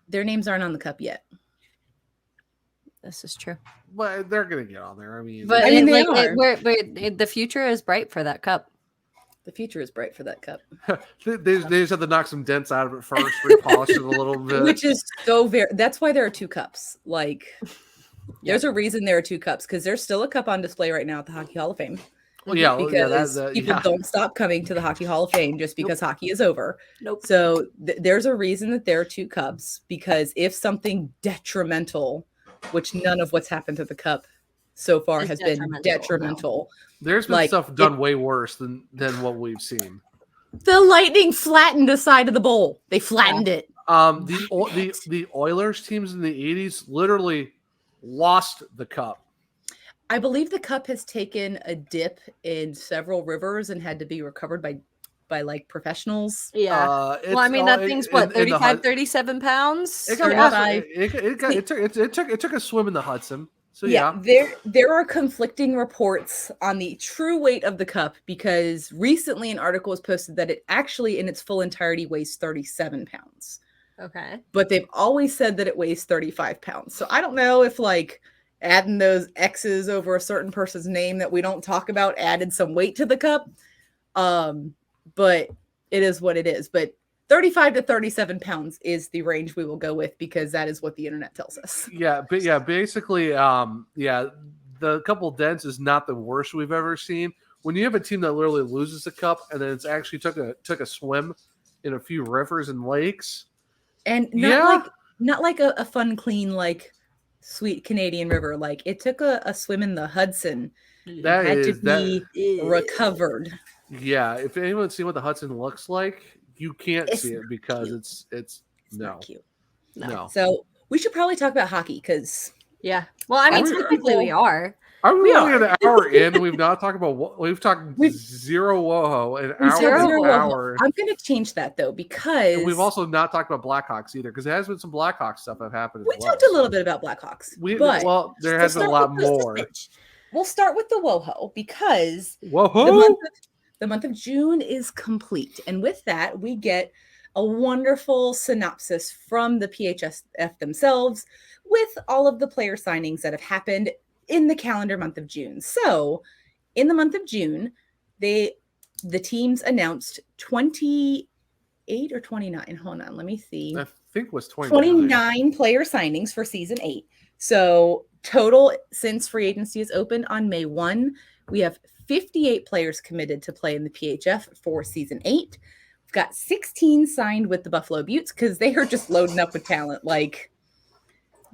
their names aren't on the cup yet. This is true. But they're gonna get on there. I mean, the future is bright for that cup. The future is bright for that cup. they just have to knock some dents out of it first, repolish it a little bit. Which is that's why there are 2 cups. Like, there's a reason there are 2 cups because there's still a cup on display right now at the Hockey Hall of Fame. Well, yeah, because that, people don't stop coming to the Hockey Hall of Fame just because hockey is over. Nope. So there's a reason that there are 2 cups, because if something detrimental, which none of what's happened to the cup so far has been detrimental. There's been stuff done way worse than what we've seen. The Lightning flattened the side of the bowl. They flattened it. The Oilers teams in the 80s literally lost the cup. I believe the cup has taken a dip in several rivers and had to be recovered by like professionals. Yeah. Well, I mean, that thing's what, 35, 37 pounds? It took a swim in the Hudson. So yeah. There are conflicting reports on the true weight of the cup, because recently an article was posted that it actually in its full entirety weighs 37 pounds. Okay. But they've always said that it weighs 35 pounds. So I don't know if like adding those X's over a certain person's name that we don't talk about added some weight to the cup. But it is what it is. But 35 to 37 pounds is the range we will go with, because that is what the internet tells us. Yeah, but yeah, basically, the couple dents is not the worst we've ever seen. When you have a team that literally loses a cup and then it's actually took a swim in a few rivers and lakes, and not like a fun, clean, like sweet Canadian river. Like it took a swim in the Hudson. That had is to be recovered. Yeah, if anyone's seen what the Hudson looks like, you can't see it because cute. it's no. Not cute. No. So we should probably talk about hockey, because yeah. Well, I mean, technically we are. Are we only an hour in? We've not talked about we've talked zero WoHo an hour. I'm going to change that though, because and we've also not talked about Blackhawks either, because there has been some Blackhawks stuff that happened. We talked a little bit about Blackhawks. There has been a lot more. We'll start with the WoHo, because the month of June is complete. And with that, we get a wonderful synopsis from the PHSF themselves with all of the player signings that have happened in the calendar month of June. So in the month of June, the teams announced 28 or 29. Hold on, let me see. I think it was 29 player signings for season 8. So total, since free agency is open on May 1, we have 58 players committed to play in the PHF for season 8. We've got 16 signed with the Buffalo Buttes, because they are just loading up with talent. Like,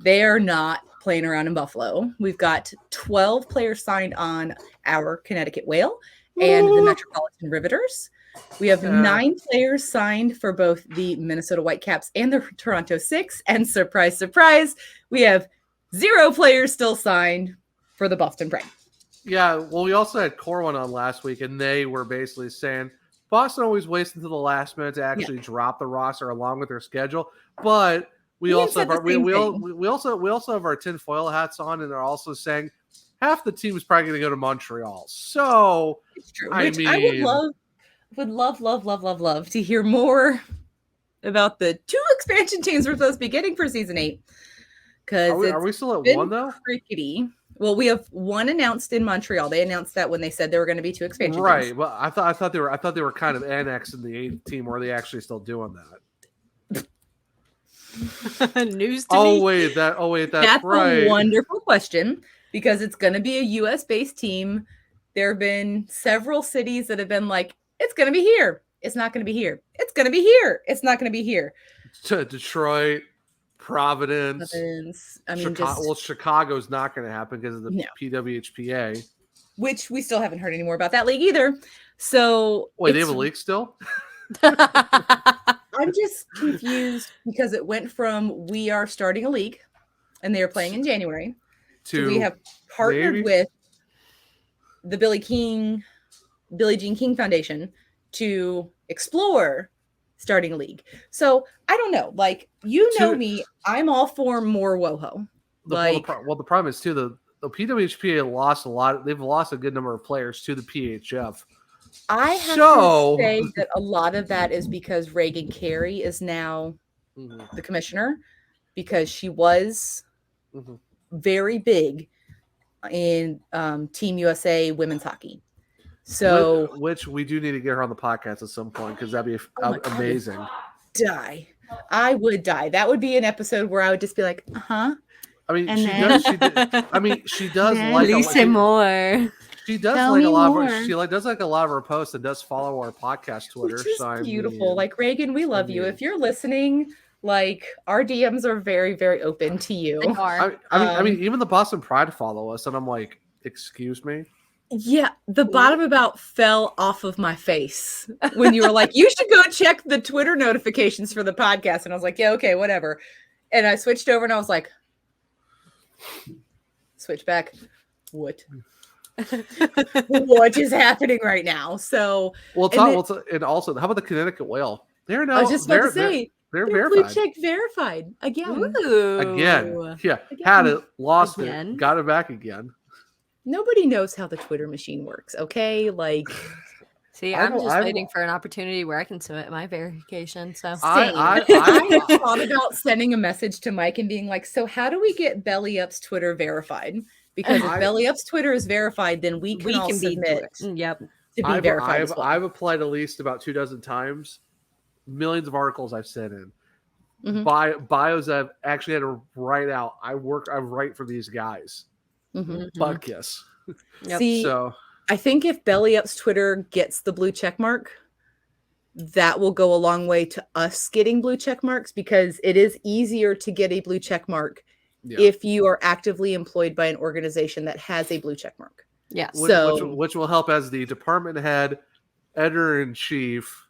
they are not playing around in Buffalo. We've got 12 players signed on our Connecticut Whale and the Metropolitan Riveters. We have 9 players signed for both the Minnesota Whitecaps and the Toronto Six. And surprise, surprise, we have 0 players still signed for the Boston Pride. Yeah, well, we also had Corwin on last week, and they were basically saying Boston always waits until the last minute to actually drop the roster along with their schedule. But we also have our tinfoil hats on, and they're also saying half the team is probably going to go to Montreal. So it's true. I would love to hear more about the 2 expansion teams we're supposed to be getting for season 8. Because are we still at 1 though? Crickety. Well, we have 1 announced in Montreal. They announced that when they said there were going to be 2 expansion teams. Teams. Well, I thought they were kind of annexed in the 8th team, or are they actually still doing that? News to me. That's right. A wonderful question, because it's going to be a US based team. There have been several cities that have been like, it's going to be here. It's not going to be here. It's going to be here. It's not going to be here. Detroit, Providence. I mean, Chicago's not going to happen because of the PWHPA, which we still haven't heard any more about that league either. So wait, they have a league still? I'm just confused, because it went from we are starting a league and they are playing in January to we have partnered with the Billie Jean King Foundation to explore starting a league. So I don't know. Like, me, I'm all for more WoHo. The problem is too, the PWHPA lost a lot. They've lost a good number of players to the PHF. I have to say that a lot of that is because Reagan Carey is now the commissioner, because she was very big in Team USA women's hockey. So, which we do need to get her on the podcast at some point, because that'd be amazing. I would die. That would be an episode where I would just be like, I mean, she does like Lisa Moore. She does Tell like me a lot more. of she like does like a lot of our posts and does follow our podcast Twitter. Which is So beautiful. I mean, Like Reagan, we love you. mean- If you're listening, like our DMs are very, very open to They you. are. I mean, even the Boston Pride follow us, and I'm like, excuse me. Yeah, the bottom about fell off of my face when you were like, you should go check the Twitter notifications for the podcast. And I was like, yeah, okay, whatever. And I switched over and I was like, switch back. What? What is happening right now? So, And also, how about the Connecticut Whale? They're now. I was just about to say, they're they're blue verified check verified again. Ooh. again. Yeah, Again. had it, lost Again. it, got it back again. Nobody knows how the Twitter machine works, okay? Like, See, I'm- I'm just I'm- waiting for an opportunity where I can submit my verification. So same. I I thought about sending a message to Mike and being like, so how do we get Belly Up's Twitter verified? Because if Belly Up's Twitter is verified, then we can all submit Yep. to be verified as well. I've applied at least about 24 times. Millions of articles I've sent in. Mhm. Bios I've actually had to write out. I write for these guys. Mhm. Butt kiss. Yep. See, So I think if Belly Up's Twitter gets the blue check mark, that will go a long way to us getting blue check marks, because it is easier to get a blue check mark yeah. if you are actively employed by an organization that has a blue check mark. Yeah. which will help as the department head, editor in chief,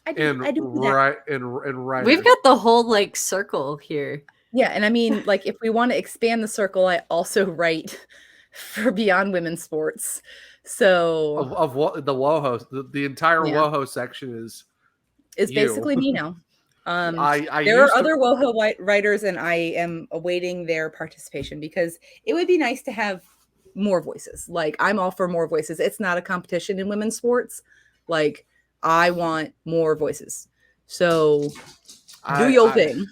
I and do that. right and writer. We've got the whole like circle here. Yeah, and I mean, like, if we want to expand the circle, I also write for Beyond Women's Sports. So of what the WoHo, the entire Yeah. WoHo section is it's you. basically me now. I There are used to- other WoHo writers, and I am awaiting their participation, because it would be nice to have more voices. Like, I'm all for more voices. It's not a competition in women's sports. Like, I want more voices. So do your thing.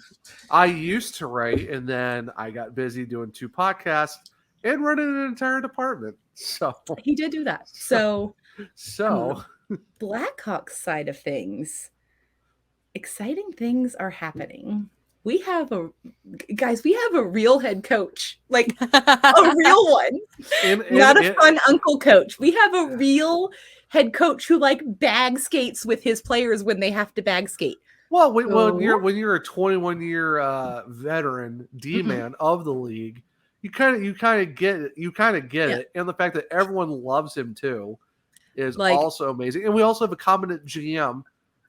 I used to write, and then I got busy doing 2 podcasts and running an entire department. So He did do that. So Blackhawks side of things, exciting things are happening. We have a real head coach, like a real one, not a fun uncle coach. We have a real head coach who like bag skates with his players when they have to bag skate. Well, when you're a 21-year veteran D-man of the league, you kind of get it, and the fact that everyone loves him too is also amazing. And we also have a competent GM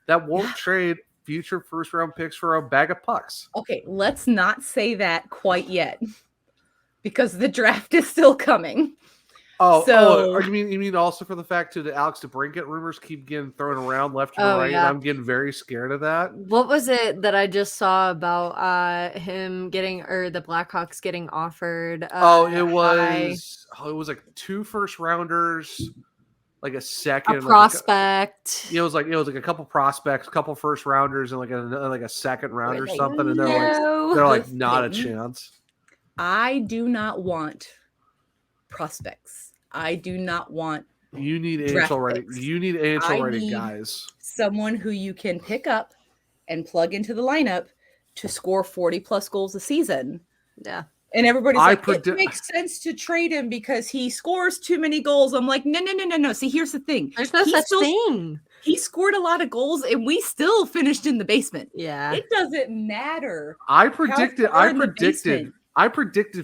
that won't trade future first-round picks for a bag of pucks. Okay, let's not say that quite yet, because the draft is still coming. You mean also for the fact too that Alex DeBrincat rumors keep getting thrown around left and right, and I'm getting very scared of that. What was it that I just saw about him getting, or the Blackhawks getting offered? It was like 2 first-rounders, like a second, a prospect. It was like a couple prospects, a couple first-rounders, and like a second round or something, and they're like not a chance. I do not want prospects. I do not want. You need NHL ready. You need NHL ready guys. Someone who you can pick up and plug into the lineup to score 40+ goals a season. Yeah. And everybody's it makes sense to trade him because he scores too many goals. I'm like, no. See, here's the thing. There's no such thing. He scored a lot of goals, and we still finished in the basement. Yeah. It doesn't matter. I predicted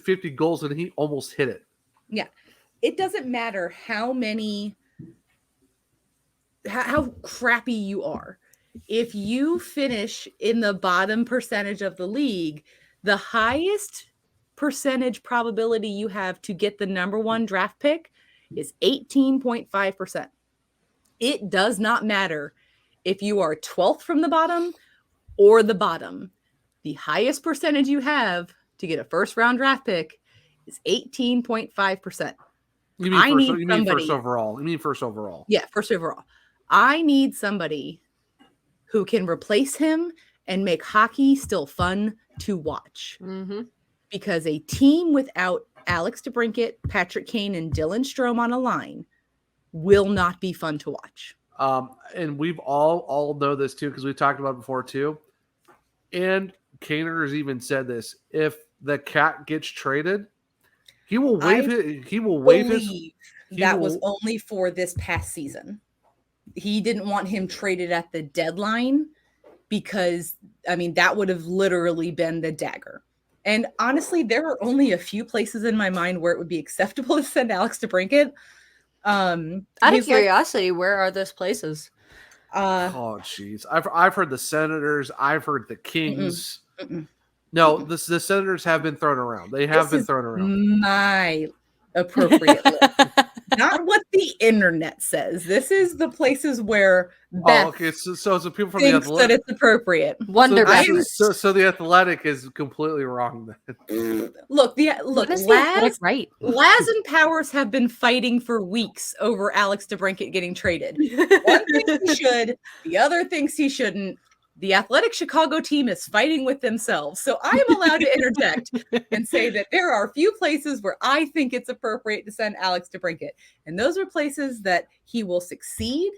50 goals, and he almost hit it. Yeah. It doesn't matter how crappy you are. If you finish in the bottom percentage of the league, the highest percentage probability you have to get the number 1 draft pick is 18.5%. It does not matter if you are 12th from the bottom or the bottom. The highest percentage you have to get a first round draft pick is 18.5%. You mean first overall? Yeah, first overall. I need somebody who can replace him and make hockey still fun to watch. Mm-hmm. Because a team without Alex DeBrincat, Patrick Kane, and Dylan Strome on a line will not be fun to watch. And we've all know this too, because we've talked about it before too. And Kaner has even said this: if the cat gets traded, he will waive that was only for this past season. He didn't want him traded at the deadline because, I mean, that would have literally been the dagger. And honestly, there are only a few places in my mind where it would be acceptable to send Alex DeBrincat. Out of curiosity, where are those places? Oh, jeez. I've heard the Senators. I've heard the Kings. No, the Senators have been thrown around. They have been thrown around. My appropriate list. Not what the internet says. This is the places where Beth okay. So people from thinks the Athletic, that it's appropriate. So the Athletic is completely wrong then. Look, Laz, right? Laz and Powers have been fighting for weeks over Alex DeBrincat getting traded. One thinks he should, the other thinks he shouldn't. The Athletic Chicago team is fighting with themselves. So I am allowed to interject and say that there are a few places where I think it's appropriate to send Alex DeBrincat. And those are places that he will succeed,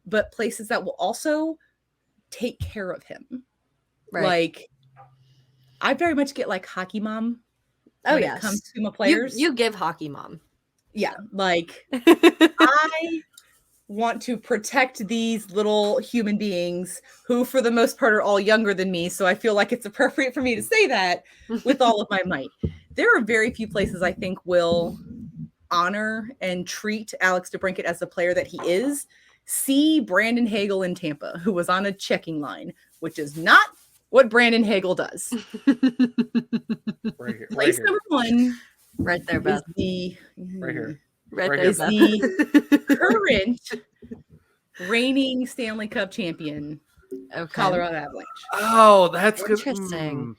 but places that will also take care of him. Right. Like, I very much get like hockey mom when it comes to my players. You give hockey mom. Yeah. Like, I want to protect these little human beings who, for the most part, are all younger than me. So I feel like it's appropriate for me to say that with all of my might. There are very few places I think will honor and treat Alex DeBrincat as the player that he is. See Brandon Hagel in Tampa, who was on a checking line, which is not what Brandon Hagel does. Place number one, right there, Beth. Right here. Right there, is the current reigning Stanley Cup champion, Colorado Avalanche. Oh, that's interesting.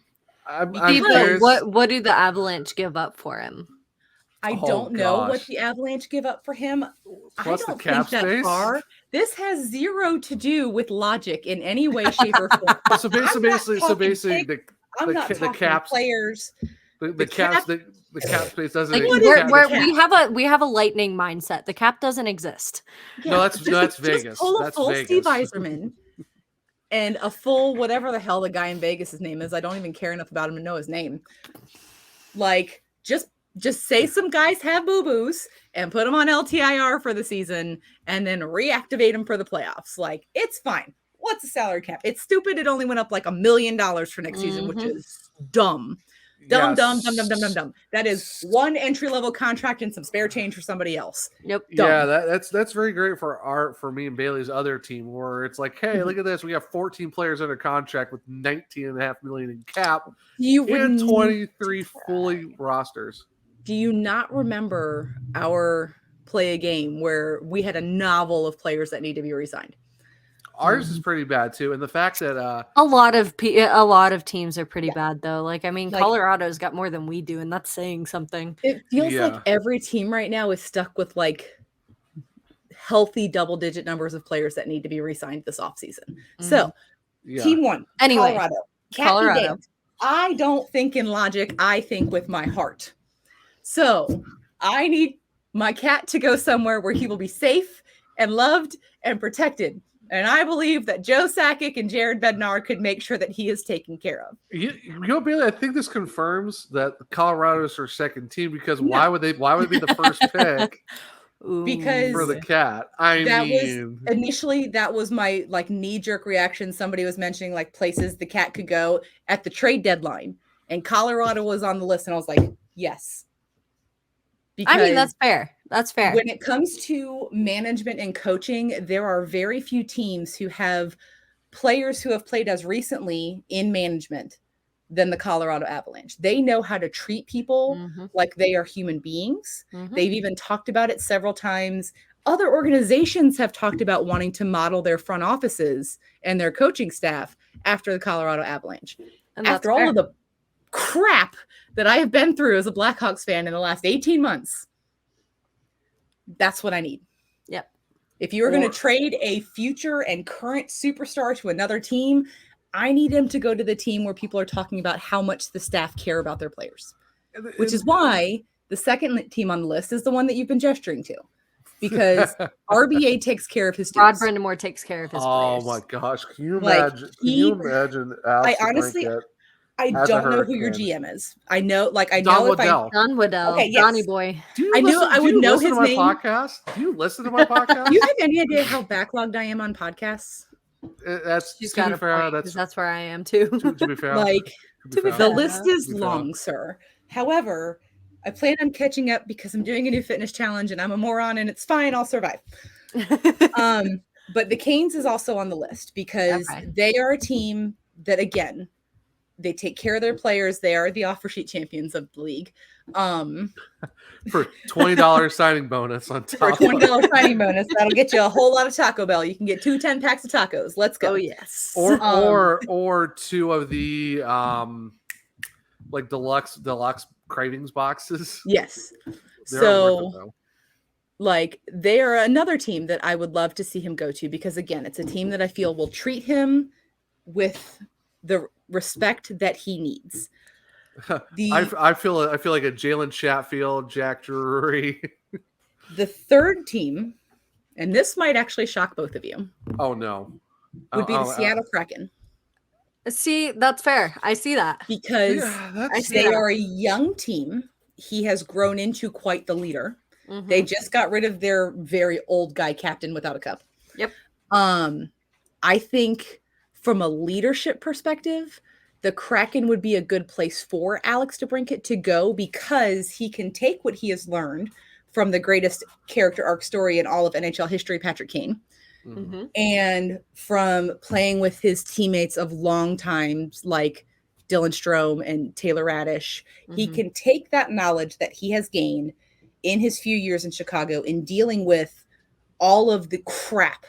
Good. What do the Avalanche give up for him? I don't know what the Avalanche give up for him. Plus I don't think that far. This has zero to do with logic in any way, shape, or form. So basically, the Caps players. The cap space doesn't exist. We have a lightning mindset. The cap doesn't exist. Yeah, no, that's Vegas. Just pull a full Steve Yzerman and a full whatever the hell the guy in Vegas' name is. I don't even care enough about him to know his name. Like, just say some guys have boo-boos and put them on LTIR for the season and then reactivate them for the playoffs. Like, it's fine. What's the salary cap? It's stupid. It only went up like $1 million for next season, which is dumb. Dumb. That is one entry-level contract and some spare change for somebody else. Yep. Dumb. Yeah, that's very great for me and Bailey's other team, where it's like, hey, look at this. We have 14 players under contract with $19.5 million in cap and 23 fully rosters. Do you not remember our play a game where we had a novel of players that need to be re-signed? Ours is pretty bad too, and the fact that a lot of teams are pretty bad though. Like, I mean, Colorado's got more than we do, and that's saying something. It feels like every team right now is stuck with like healthy double-digit numbers of players that need to be re-signed this offseason. So, team one, anyway, Colorado. I don't think in logic. I think with my heart. So I need my cat to go somewhere where he will be safe and loved and protected. And I believe that Joe Sakic and Jared Bednar could make sure that he is taken care of. You know, Bailey, I think this confirms that Colorado is her second team, because why would it be the first pick? Because for the cat. That was my like knee-jerk reaction. Somebody was mentioning like places the cat could go at the trade deadline, and Colorado was on the list, and I was like, yes. Because I mean, that's fair. That's fair. When it comes to management and coaching, there are very few teams who have players who have played as recently in management than the Colorado Avalanche. They know how to treat people like they are human beings. They've even talked about it several times. Other organizations have talked about wanting to model their front offices and their coaching staff after the Colorado Avalanche. And after all of the crap that I have been through as a Blackhawks fan in the last 18 months, that's what I need. Yep. If you are going to trade a future and current superstar to another team, I need him to go to the team where people are talking about how much the staff care about their players, which is why the second team on the list is the one that you've been gesturing to, because RBA takes care of his dudes. Rod Brindamore takes care of his players. Oh my gosh. Can you imagine? Alex I honestly, I as a don't know who your Hurricane. GM is. I know, like I Don know if Waddell. Don Waddell, Okay, yes. Donnie boy. I knew I would know his to my name. podcast? Do you listen to my podcast? Do you have any idea how backlogged I am on podcasts? That's She's to got be a fair. point, 'cause that's where I am too. To be fair. Like, to be the fair. list is To be fair. long, sir. However, I plan on catching up because I'm doing a new fitness challenge and I'm a moron and it's fine. I'll survive. But the Canes is also on the list because they are a team that, again, they take care of their players. They are the offer sheet champions of the league. For $20 signing bonus on top. For a $20 signing bonus, that'll get you a whole lot of Taco Bell. You can get 2 10-packs of tacos. Let's go. Oh yes. Or 2 of the like deluxe cravings boxes. Yes. So like they are another team that I would love to see him go to because again, it's a team that I feel will treat him with the respect that he needs. I feel like a Jalen Chatfield, Jack Drury. The third team, and this might actually shock both of you. Oh no. Would be the Seattle Kraken. See, that's fair. I see that. Because they are a young team. He has grown into quite the leader. Mm-hmm. They just got rid of their very old guy captain without a cup. Yep. I think from a leadership perspective, the Kraken would be a good place for Alex DeBrincat to go because he can take what he has learned from the greatest character arc story in all of NHL history, Patrick Kane, mm-hmm. and from playing with his teammates of long times like Dylan Strome and Taylor Radish. Mm-hmm. He can take that knowledge that he has gained in his few years in Chicago in dealing with all of the crap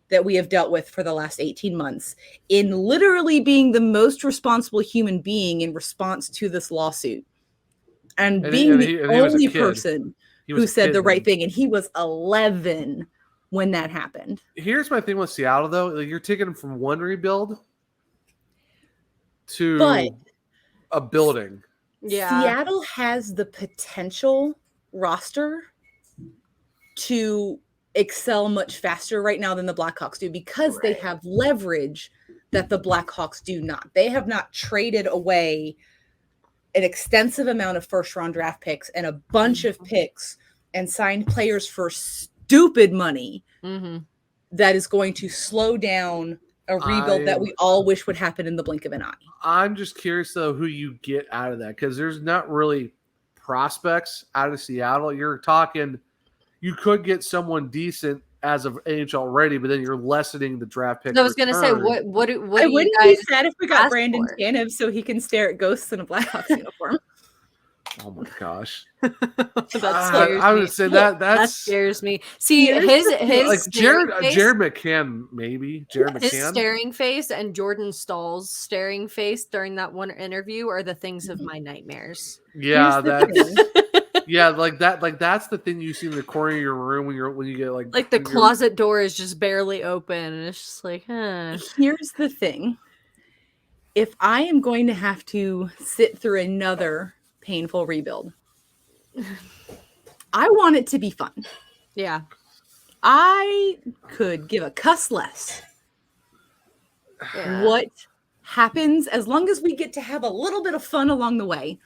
that we have dealt with for the last 18 months in literally being the most responsible human being in response to this lawsuit and being the only person who said the right thing. And he was 11 when that happened. Here's my thing with Seattle, though. Like, you're taking them from one rebuild to a building. Yeah. Seattle has the potential roster to excel much faster right now than the Blackhawks do because they have leverage that the Blackhawks do not. They have not traded away an extensive amount of first-round draft picks and a bunch of picks and signed players for stupid money that is going to slow down a rebuild that we all wish would happen in the blink of an eye. I'm just curious, though, who you get out of that because there's not really prospects out of Seattle. You're talking – you could get someone decent as of NHL ready, but then you're lessening the draft pick. I was going to say, what I wouldn't be sad if we got Brandon Tanev so he can stare at ghosts in a Blackhawks uniform. Oh my gosh, that scares me. I would say that scares me. See, his like Jared McCann, maybe Jared his McCann staring face and Jordan Stahl's staring face during that one interview are the things of my nightmares. Yeah, yeah, like that. Like that's the thing you see in the corner of your room when you get like the closet door is just barely open, and it's just like, huh. Here's the thing: if I am going to have to sit through another painful rebuild, I want it to be fun. Yeah, I could give a cuss less. What happens as long as we get to have a little bit of fun along the way.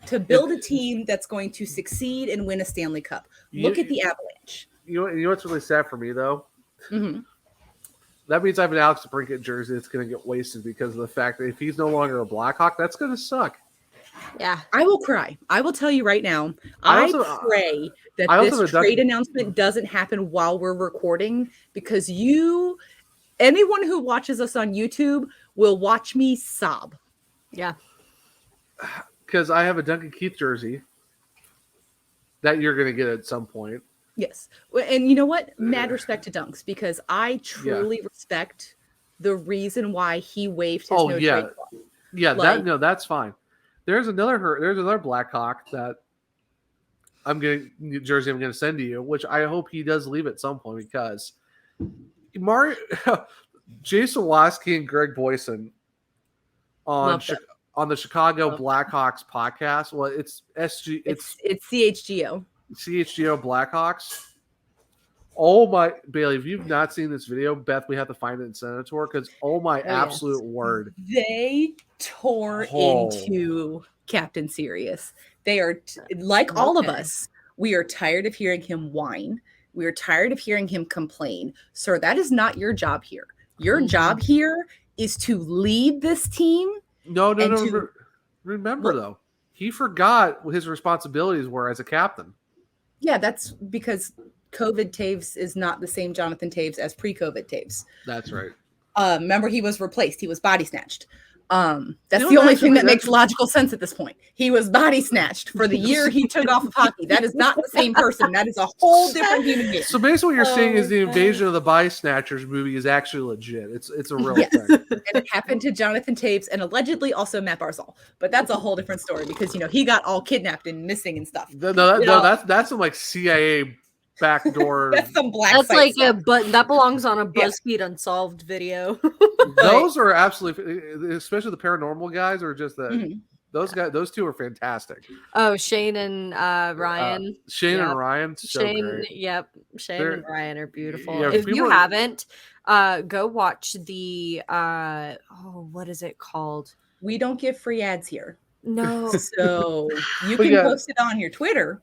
To build a team that's going to succeed and win a Stanley Cup. Look at the Avalanche. You know what's really sad for me, though? Mm-hmm. That means I have an Alex DeBrincat jersey that's going to get wasted because of the fact that if he's no longer a Blackhawk, that's going to suck. Yeah. I will cry. I will tell you right now. I pray that this trade announcement doesn't happen while we're recording because anyone who watches us on YouTube will watch me sob. Yeah. Because I have a Duncan Keith jersey that you're going to get at some point. Yes. And you know what? Mad respect to Dunks because I truly respect the reason why he waived his trade clause. Yeah, that's fine. There's another Blackhawk that I'm going to send to you, which I hope he does leave at some point because Jason Waskey and Greg Boyson on the Chicago Blackhawks podcast. Well, it's CHGO. CHGO Blackhawks. Oh my, Bailey, if you've not seen this video, Beth, we have to find it and send it to her because oh my absolute word. They tore into Captain Sirius. They are like all of us. We are tired of hearing him whine. We are tired of hearing him complain. Sir, that is not your job here. Your job here is to lead this team. No. Remember, though, he forgot what his responsibilities were as a captain. Yeah, that's because COVID Taves is not the same Jonathan Taves as pre-COVID Taves. That's right. Remember, he was replaced. He was body snatched. That's the only thing that makes logical sense at this point. He was body snatched for the year he took off of hockey. That is not the same person. That is a whole different human being. So basically what you're saying is the Invasion of the Body Snatchers movie is actually legit. It's a real thing. And it happened to Jonathan Taves and allegedly also Matt Barzal. But that's a whole different story because, he got all kidnapped and missing and stuff. That's some like CIA backdoor. That's some black. That's like stuff. that belongs on a BuzzFeed Unsolved video. Those are absolutely, especially the paranormal guys, are just those guys. Those two are fantastic. Oh, Shane and Ryan. Shane and Ryan. So Shane. great. Yep. Shane and Ryan are beautiful. Yeah, if you haven't, go watch the what is it called? We don't give free ads here. No. So you can post it on your Twitter.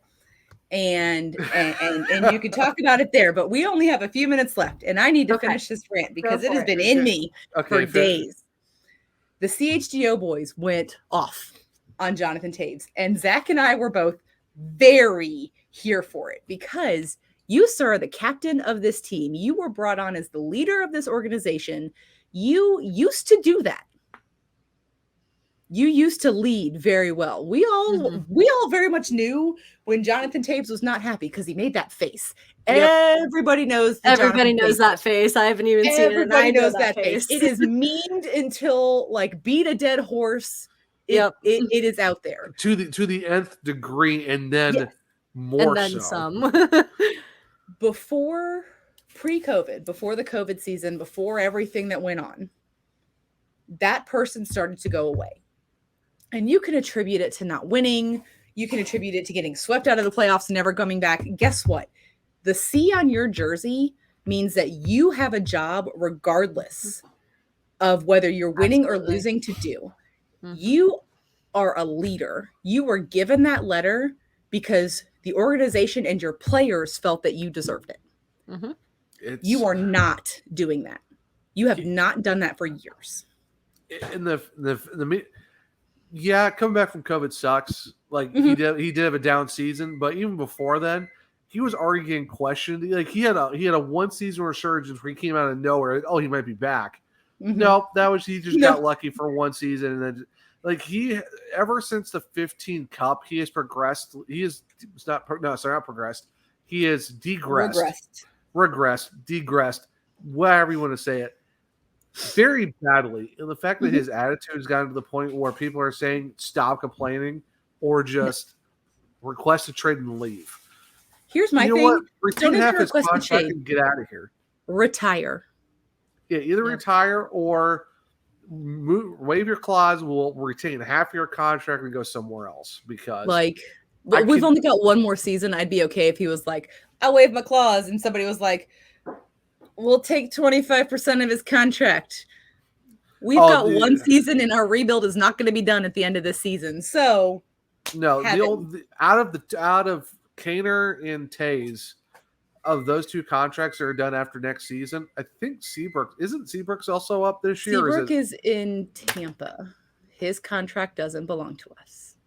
And you can talk about it there, but we only have a few minutes left, and I need to finish this rant because it has been in me for days. The CHGO boys went off on Jonathan Taves, and Zach and I were both very here for it because you, sir, are the captain of this team. You were brought on as the leader of this organization. You used to do that. You used to lead very well. We all very much knew when Jonathan Taves was not happy because he made that face. Yep. Everybody knows. Everybody knows that face. I haven't even seen it. Everybody knows that face. It is memed until like beat a dead horse. It is out there to the nth degree, and then more and then so. some. Before pre-COVID, before the COVID season, before everything that went on, that person started to go away. And you can attribute it to not winning. You can attribute it to getting swept out of the playoffs and never coming back. Guess what? The C on your jersey means that you have a job regardless of whether you're winning or losing to do. You are a leader. You were given that letter because the organization and your players felt that you deserved it. You are not doing that. You have not done that for years. In coming back from COVID sucks. Like he did have a down season, but even before then, he was already getting questioned. Like he had a one season resurgence where he came out of nowhere. Oh, he might be back. No, he just got lucky for one season, and then ever since the 15 Cup, he has progressed. He is not progressed. He is regressed, whatever you want to say it. Very badly. And the fact that his attitude has gotten to the point where people are saying stop complaining or just request a trade and leave. Here's my thing. Retain half his contract and get out of here. Retire. Yeah, either retire or waive your clause. We'll retain half your contract and go somewhere else because we've only got one more season. I'd be okay if he was like, I'll waive my clause, and somebody was like, we'll take 25% of his contract. We've got one season, and our rebuild is not going to be done at the end of this season. So, no, out of Kaner and Taves, of those two contracts that are done after next season, I think Seabrook's also up this year. Seabrook is in Tampa. His contract doesn't belong to us.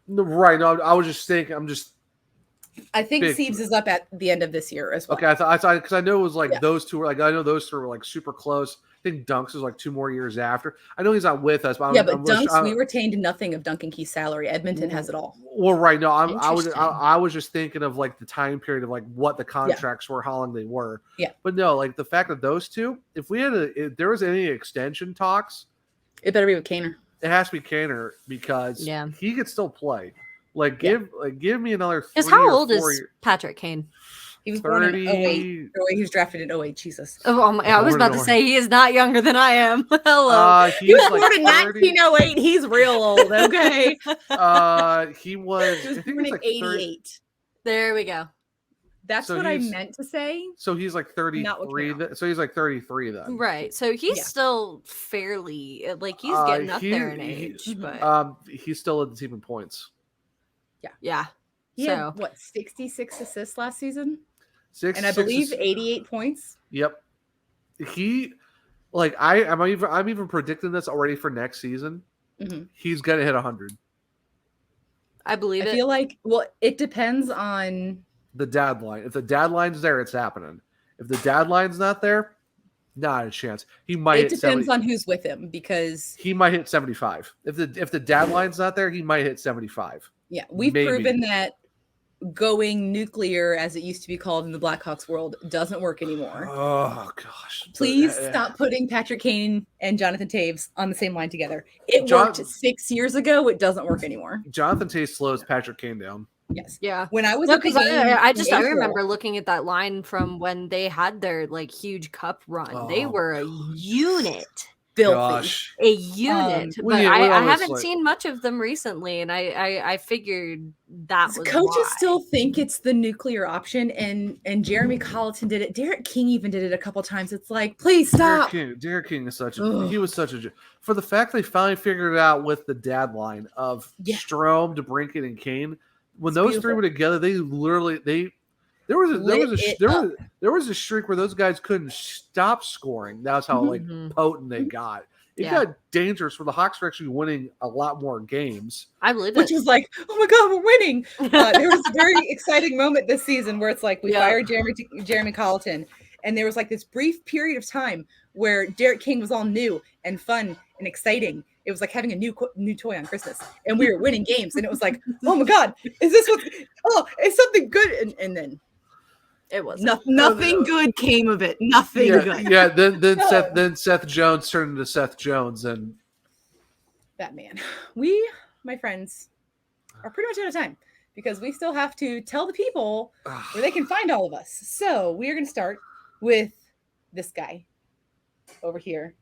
No, right. No, I was just thinking. I think Siebes is up at the end of this year as well. Okay, I thought because I know it was those two were I know those two were super close. I think Dunks is 2 more years after. I know he's not with us, but Dunks, we retained nothing of Duncan Key's salary. Edmonton has it all. Well, right. No, I was just thinking of the time period of what the contracts were, how long they were. Yeah. But no, the fact that those two, if there was any extension talks, it better be with Kaner. It has to be Kaner because he could still play. Give me another 3 Because how old is Patrick Kane? He was born in 08. He was drafted in 08. Jesus. Oh, I was about to say he is not younger than I am. Hello. He was born in 1908. He's real old. Okay. He was born in 88. There we go. That's So what I he's- meant to say. So he's like Not what 33. came out. So he's like 33 then. Right. So he's Yeah. still fairly like he's getting up there in age, but He's still at the team in points. yeah. He So had 66 assists last season, Six, and I six believe is- 88 points. Yep. He, like, I'm even predicting this already for next season. Mhm. He's gonna hit 100. I believe I it. feel like, well, it depends on The deadline. If the deadline's there, it's happening. If the deadline's not there, not a chance. He might. it hit depends 70 on who's with him, because He might hit 75. If the deadline's not there, he might hit 75. yeah, we've Maybe. proven that going nuclear, as it used to be called in the Blackhawks world, doesn't work anymore. Oh gosh! Please stop putting Patrick Kane and Jonathan Taves on the same line together. It worked 6 years ago. It doesn't work anymore. Jonathan Taves slows Patrick Kane down. Yes. Yeah. When I was No, at the because game I in April, remember looking at that line from when they had their like huge cup run. They Oh, were a unit. filthy. Gosh. A unit. We- but we I always, haven't like- seen much of them recently, and I figured that was Coaches why. still think it's the nuclear option, and Jeremy Colleton did it. Derek King even did it a couple times. It's like, please stop. Derek King is such a Ugh. he was such a for the fact they finally figured it out with the deadline of Yeah. Strome, DeBrincat, and Kane. When It's those beautiful. three were together, they literally there was a streak where those guys couldn't stop scoring. That's how like Mhm. potent they got. It Yeah. got dangerous where the Hawks were actually winning a lot more games. I believe Which it. was like, oh my God, we're winning. There was a very exciting moment this season where it's like we Yeah. fired Jeremy Colleton, and there was like this brief period of time where Derek King was all new and fun and exciting. It was like having a new toy on Christmas, and we were winning games, and it was like, oh my God, is this what? Oh, it's something good, and then It was nothing good came of it. Nothing good. Yeah. Then Seth Jones turned into Seth Jones, and Batman. We, my friends, are pretty much out of time because we still have to tell the people where they can find all of us. So we are going to start with this guy over here.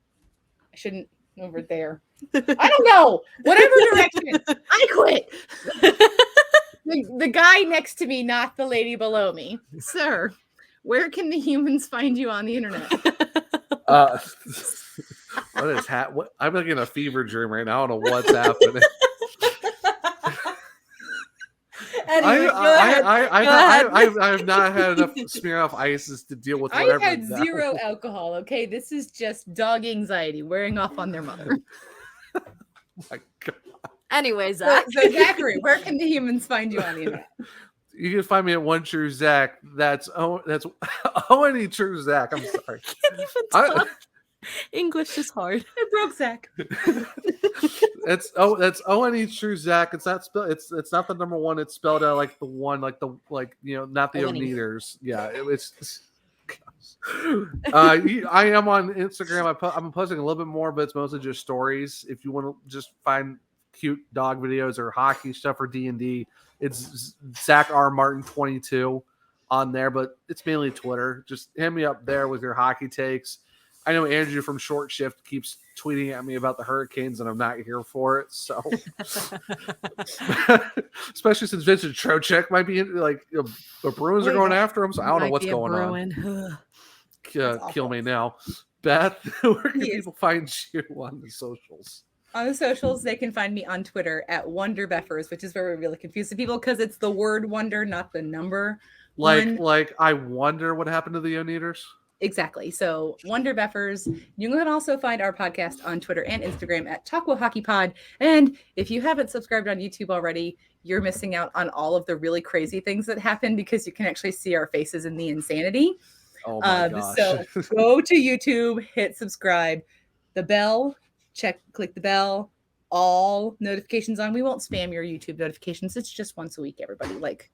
I shouldn't over there. I don't know. Whatever direction. I quit. The guy next to me, not the lady below me. Sir, where can the humans find you on the internet? what is what? I'm like in a fever dream right now. I don't know what's happening. Anyway, I have not had enough smear off ices to deal with I whatever. had now. zero alcohol. Okay, this is just dog anxiety wearing off on their mother. My God. Anyways, So Zachary, where can the humans find you on the internet? You can find me at One True Zach. That's O-N-E True Zach. I'm sorry. can't even talk. English is hard. It broke Zach. That's O-N-E True Zach. It's not spelled. It's not the number one. It's spelled out like the one, not the O-N-E. Oneaters. Yeah, it's. I am on Instagram. I'm posting a little bit more, but it's mostly just stories. If you want to just find cute dog videos or hockey stuff or D&D, it's Zach R. Martin 22 on there, but it's mainly Twitter. Just hit me up there with your hockey takes. I know Andrew from Short Shift keeps tweeting at me about the Hurricanes, and I'm not here for it. So, especially since Vincent Trocheck might be like the Bruins are going after him, so I don't know what's going on. Kill me now, Beth. Where can people find you on the socials? On the socials, they can find me on Twitter at WonderBeffers, which is where we really confuse the people because it's the word wonder, not the number. Like I wonder what happened to the Oneaters. Exactly. So WonderBeffers. You can also find our podcast on Twitter and Instagram at Talkin Hockey Pod. And if you haven't subscribed on YouTube already, you're missing out on all of the really crazy things that happen because you can actually see our faces in the insanity. Oh my gosh. So go to YouTube, hit subscribe, the bell, click the bell, all notifications on. We won't spam your YouTube notifications. It's just once a week, everybody. Like,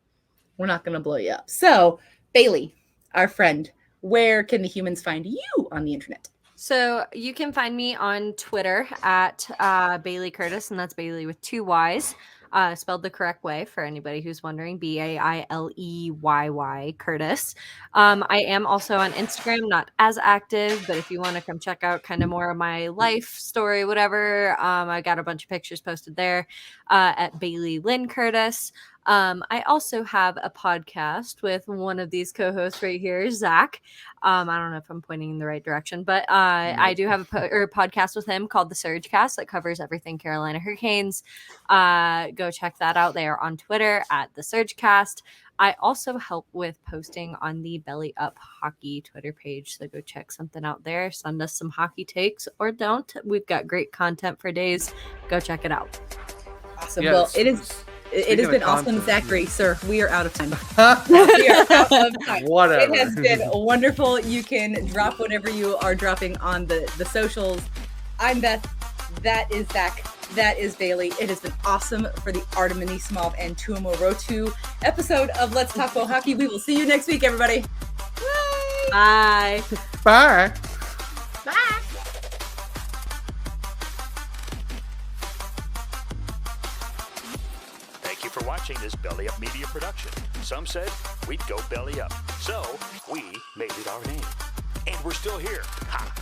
we're not going to blow you up. So, Bailey, our friend, where can the humans find you on the internet? So you can find me on Twitter at Bailey Curtis, and that's Bailey with 2 Y's, spelled the correct way for anybody who's wondering, Baileyy Curtis. I am also on Instagram, not as active, but if you want to come check out kind of more of my life story, whatever, I got a bunch of pictures posted there at Bailey Lynn Curtis. I also have a podcast with one of these co-hosts right here, Zach. I don't know if I'm pointing in the right direction, but I do have a podcast with him called the Surgecast that covers everything Carolina Hurricanes. Go check that out. They are on Twitter at the Surgecast. I also help with posting on the Belly Up Hockey Twitter page, so go check something out there. Send us some hockey takes or don't. We've got great content for days. Go check it out. Awesome. Yes. Well, it has been awesome, content, Zachary, sir. We are out of time. We are out of time. Whatever. It has been wonderful. You can drop whatever you are dropping on the socials. I'm Beth. That is Zach. That is Bailey. It has been awesome for the Artem Anisimov and Tuomo Rotu episode of Let's Talk WoHo Hockey. We will see you next week, everybody. Bye. Bye. Bye. Thank you for watching this Belly Up Media production. Some said we'd go belly up, so we made it our name. And we're still here. Ha!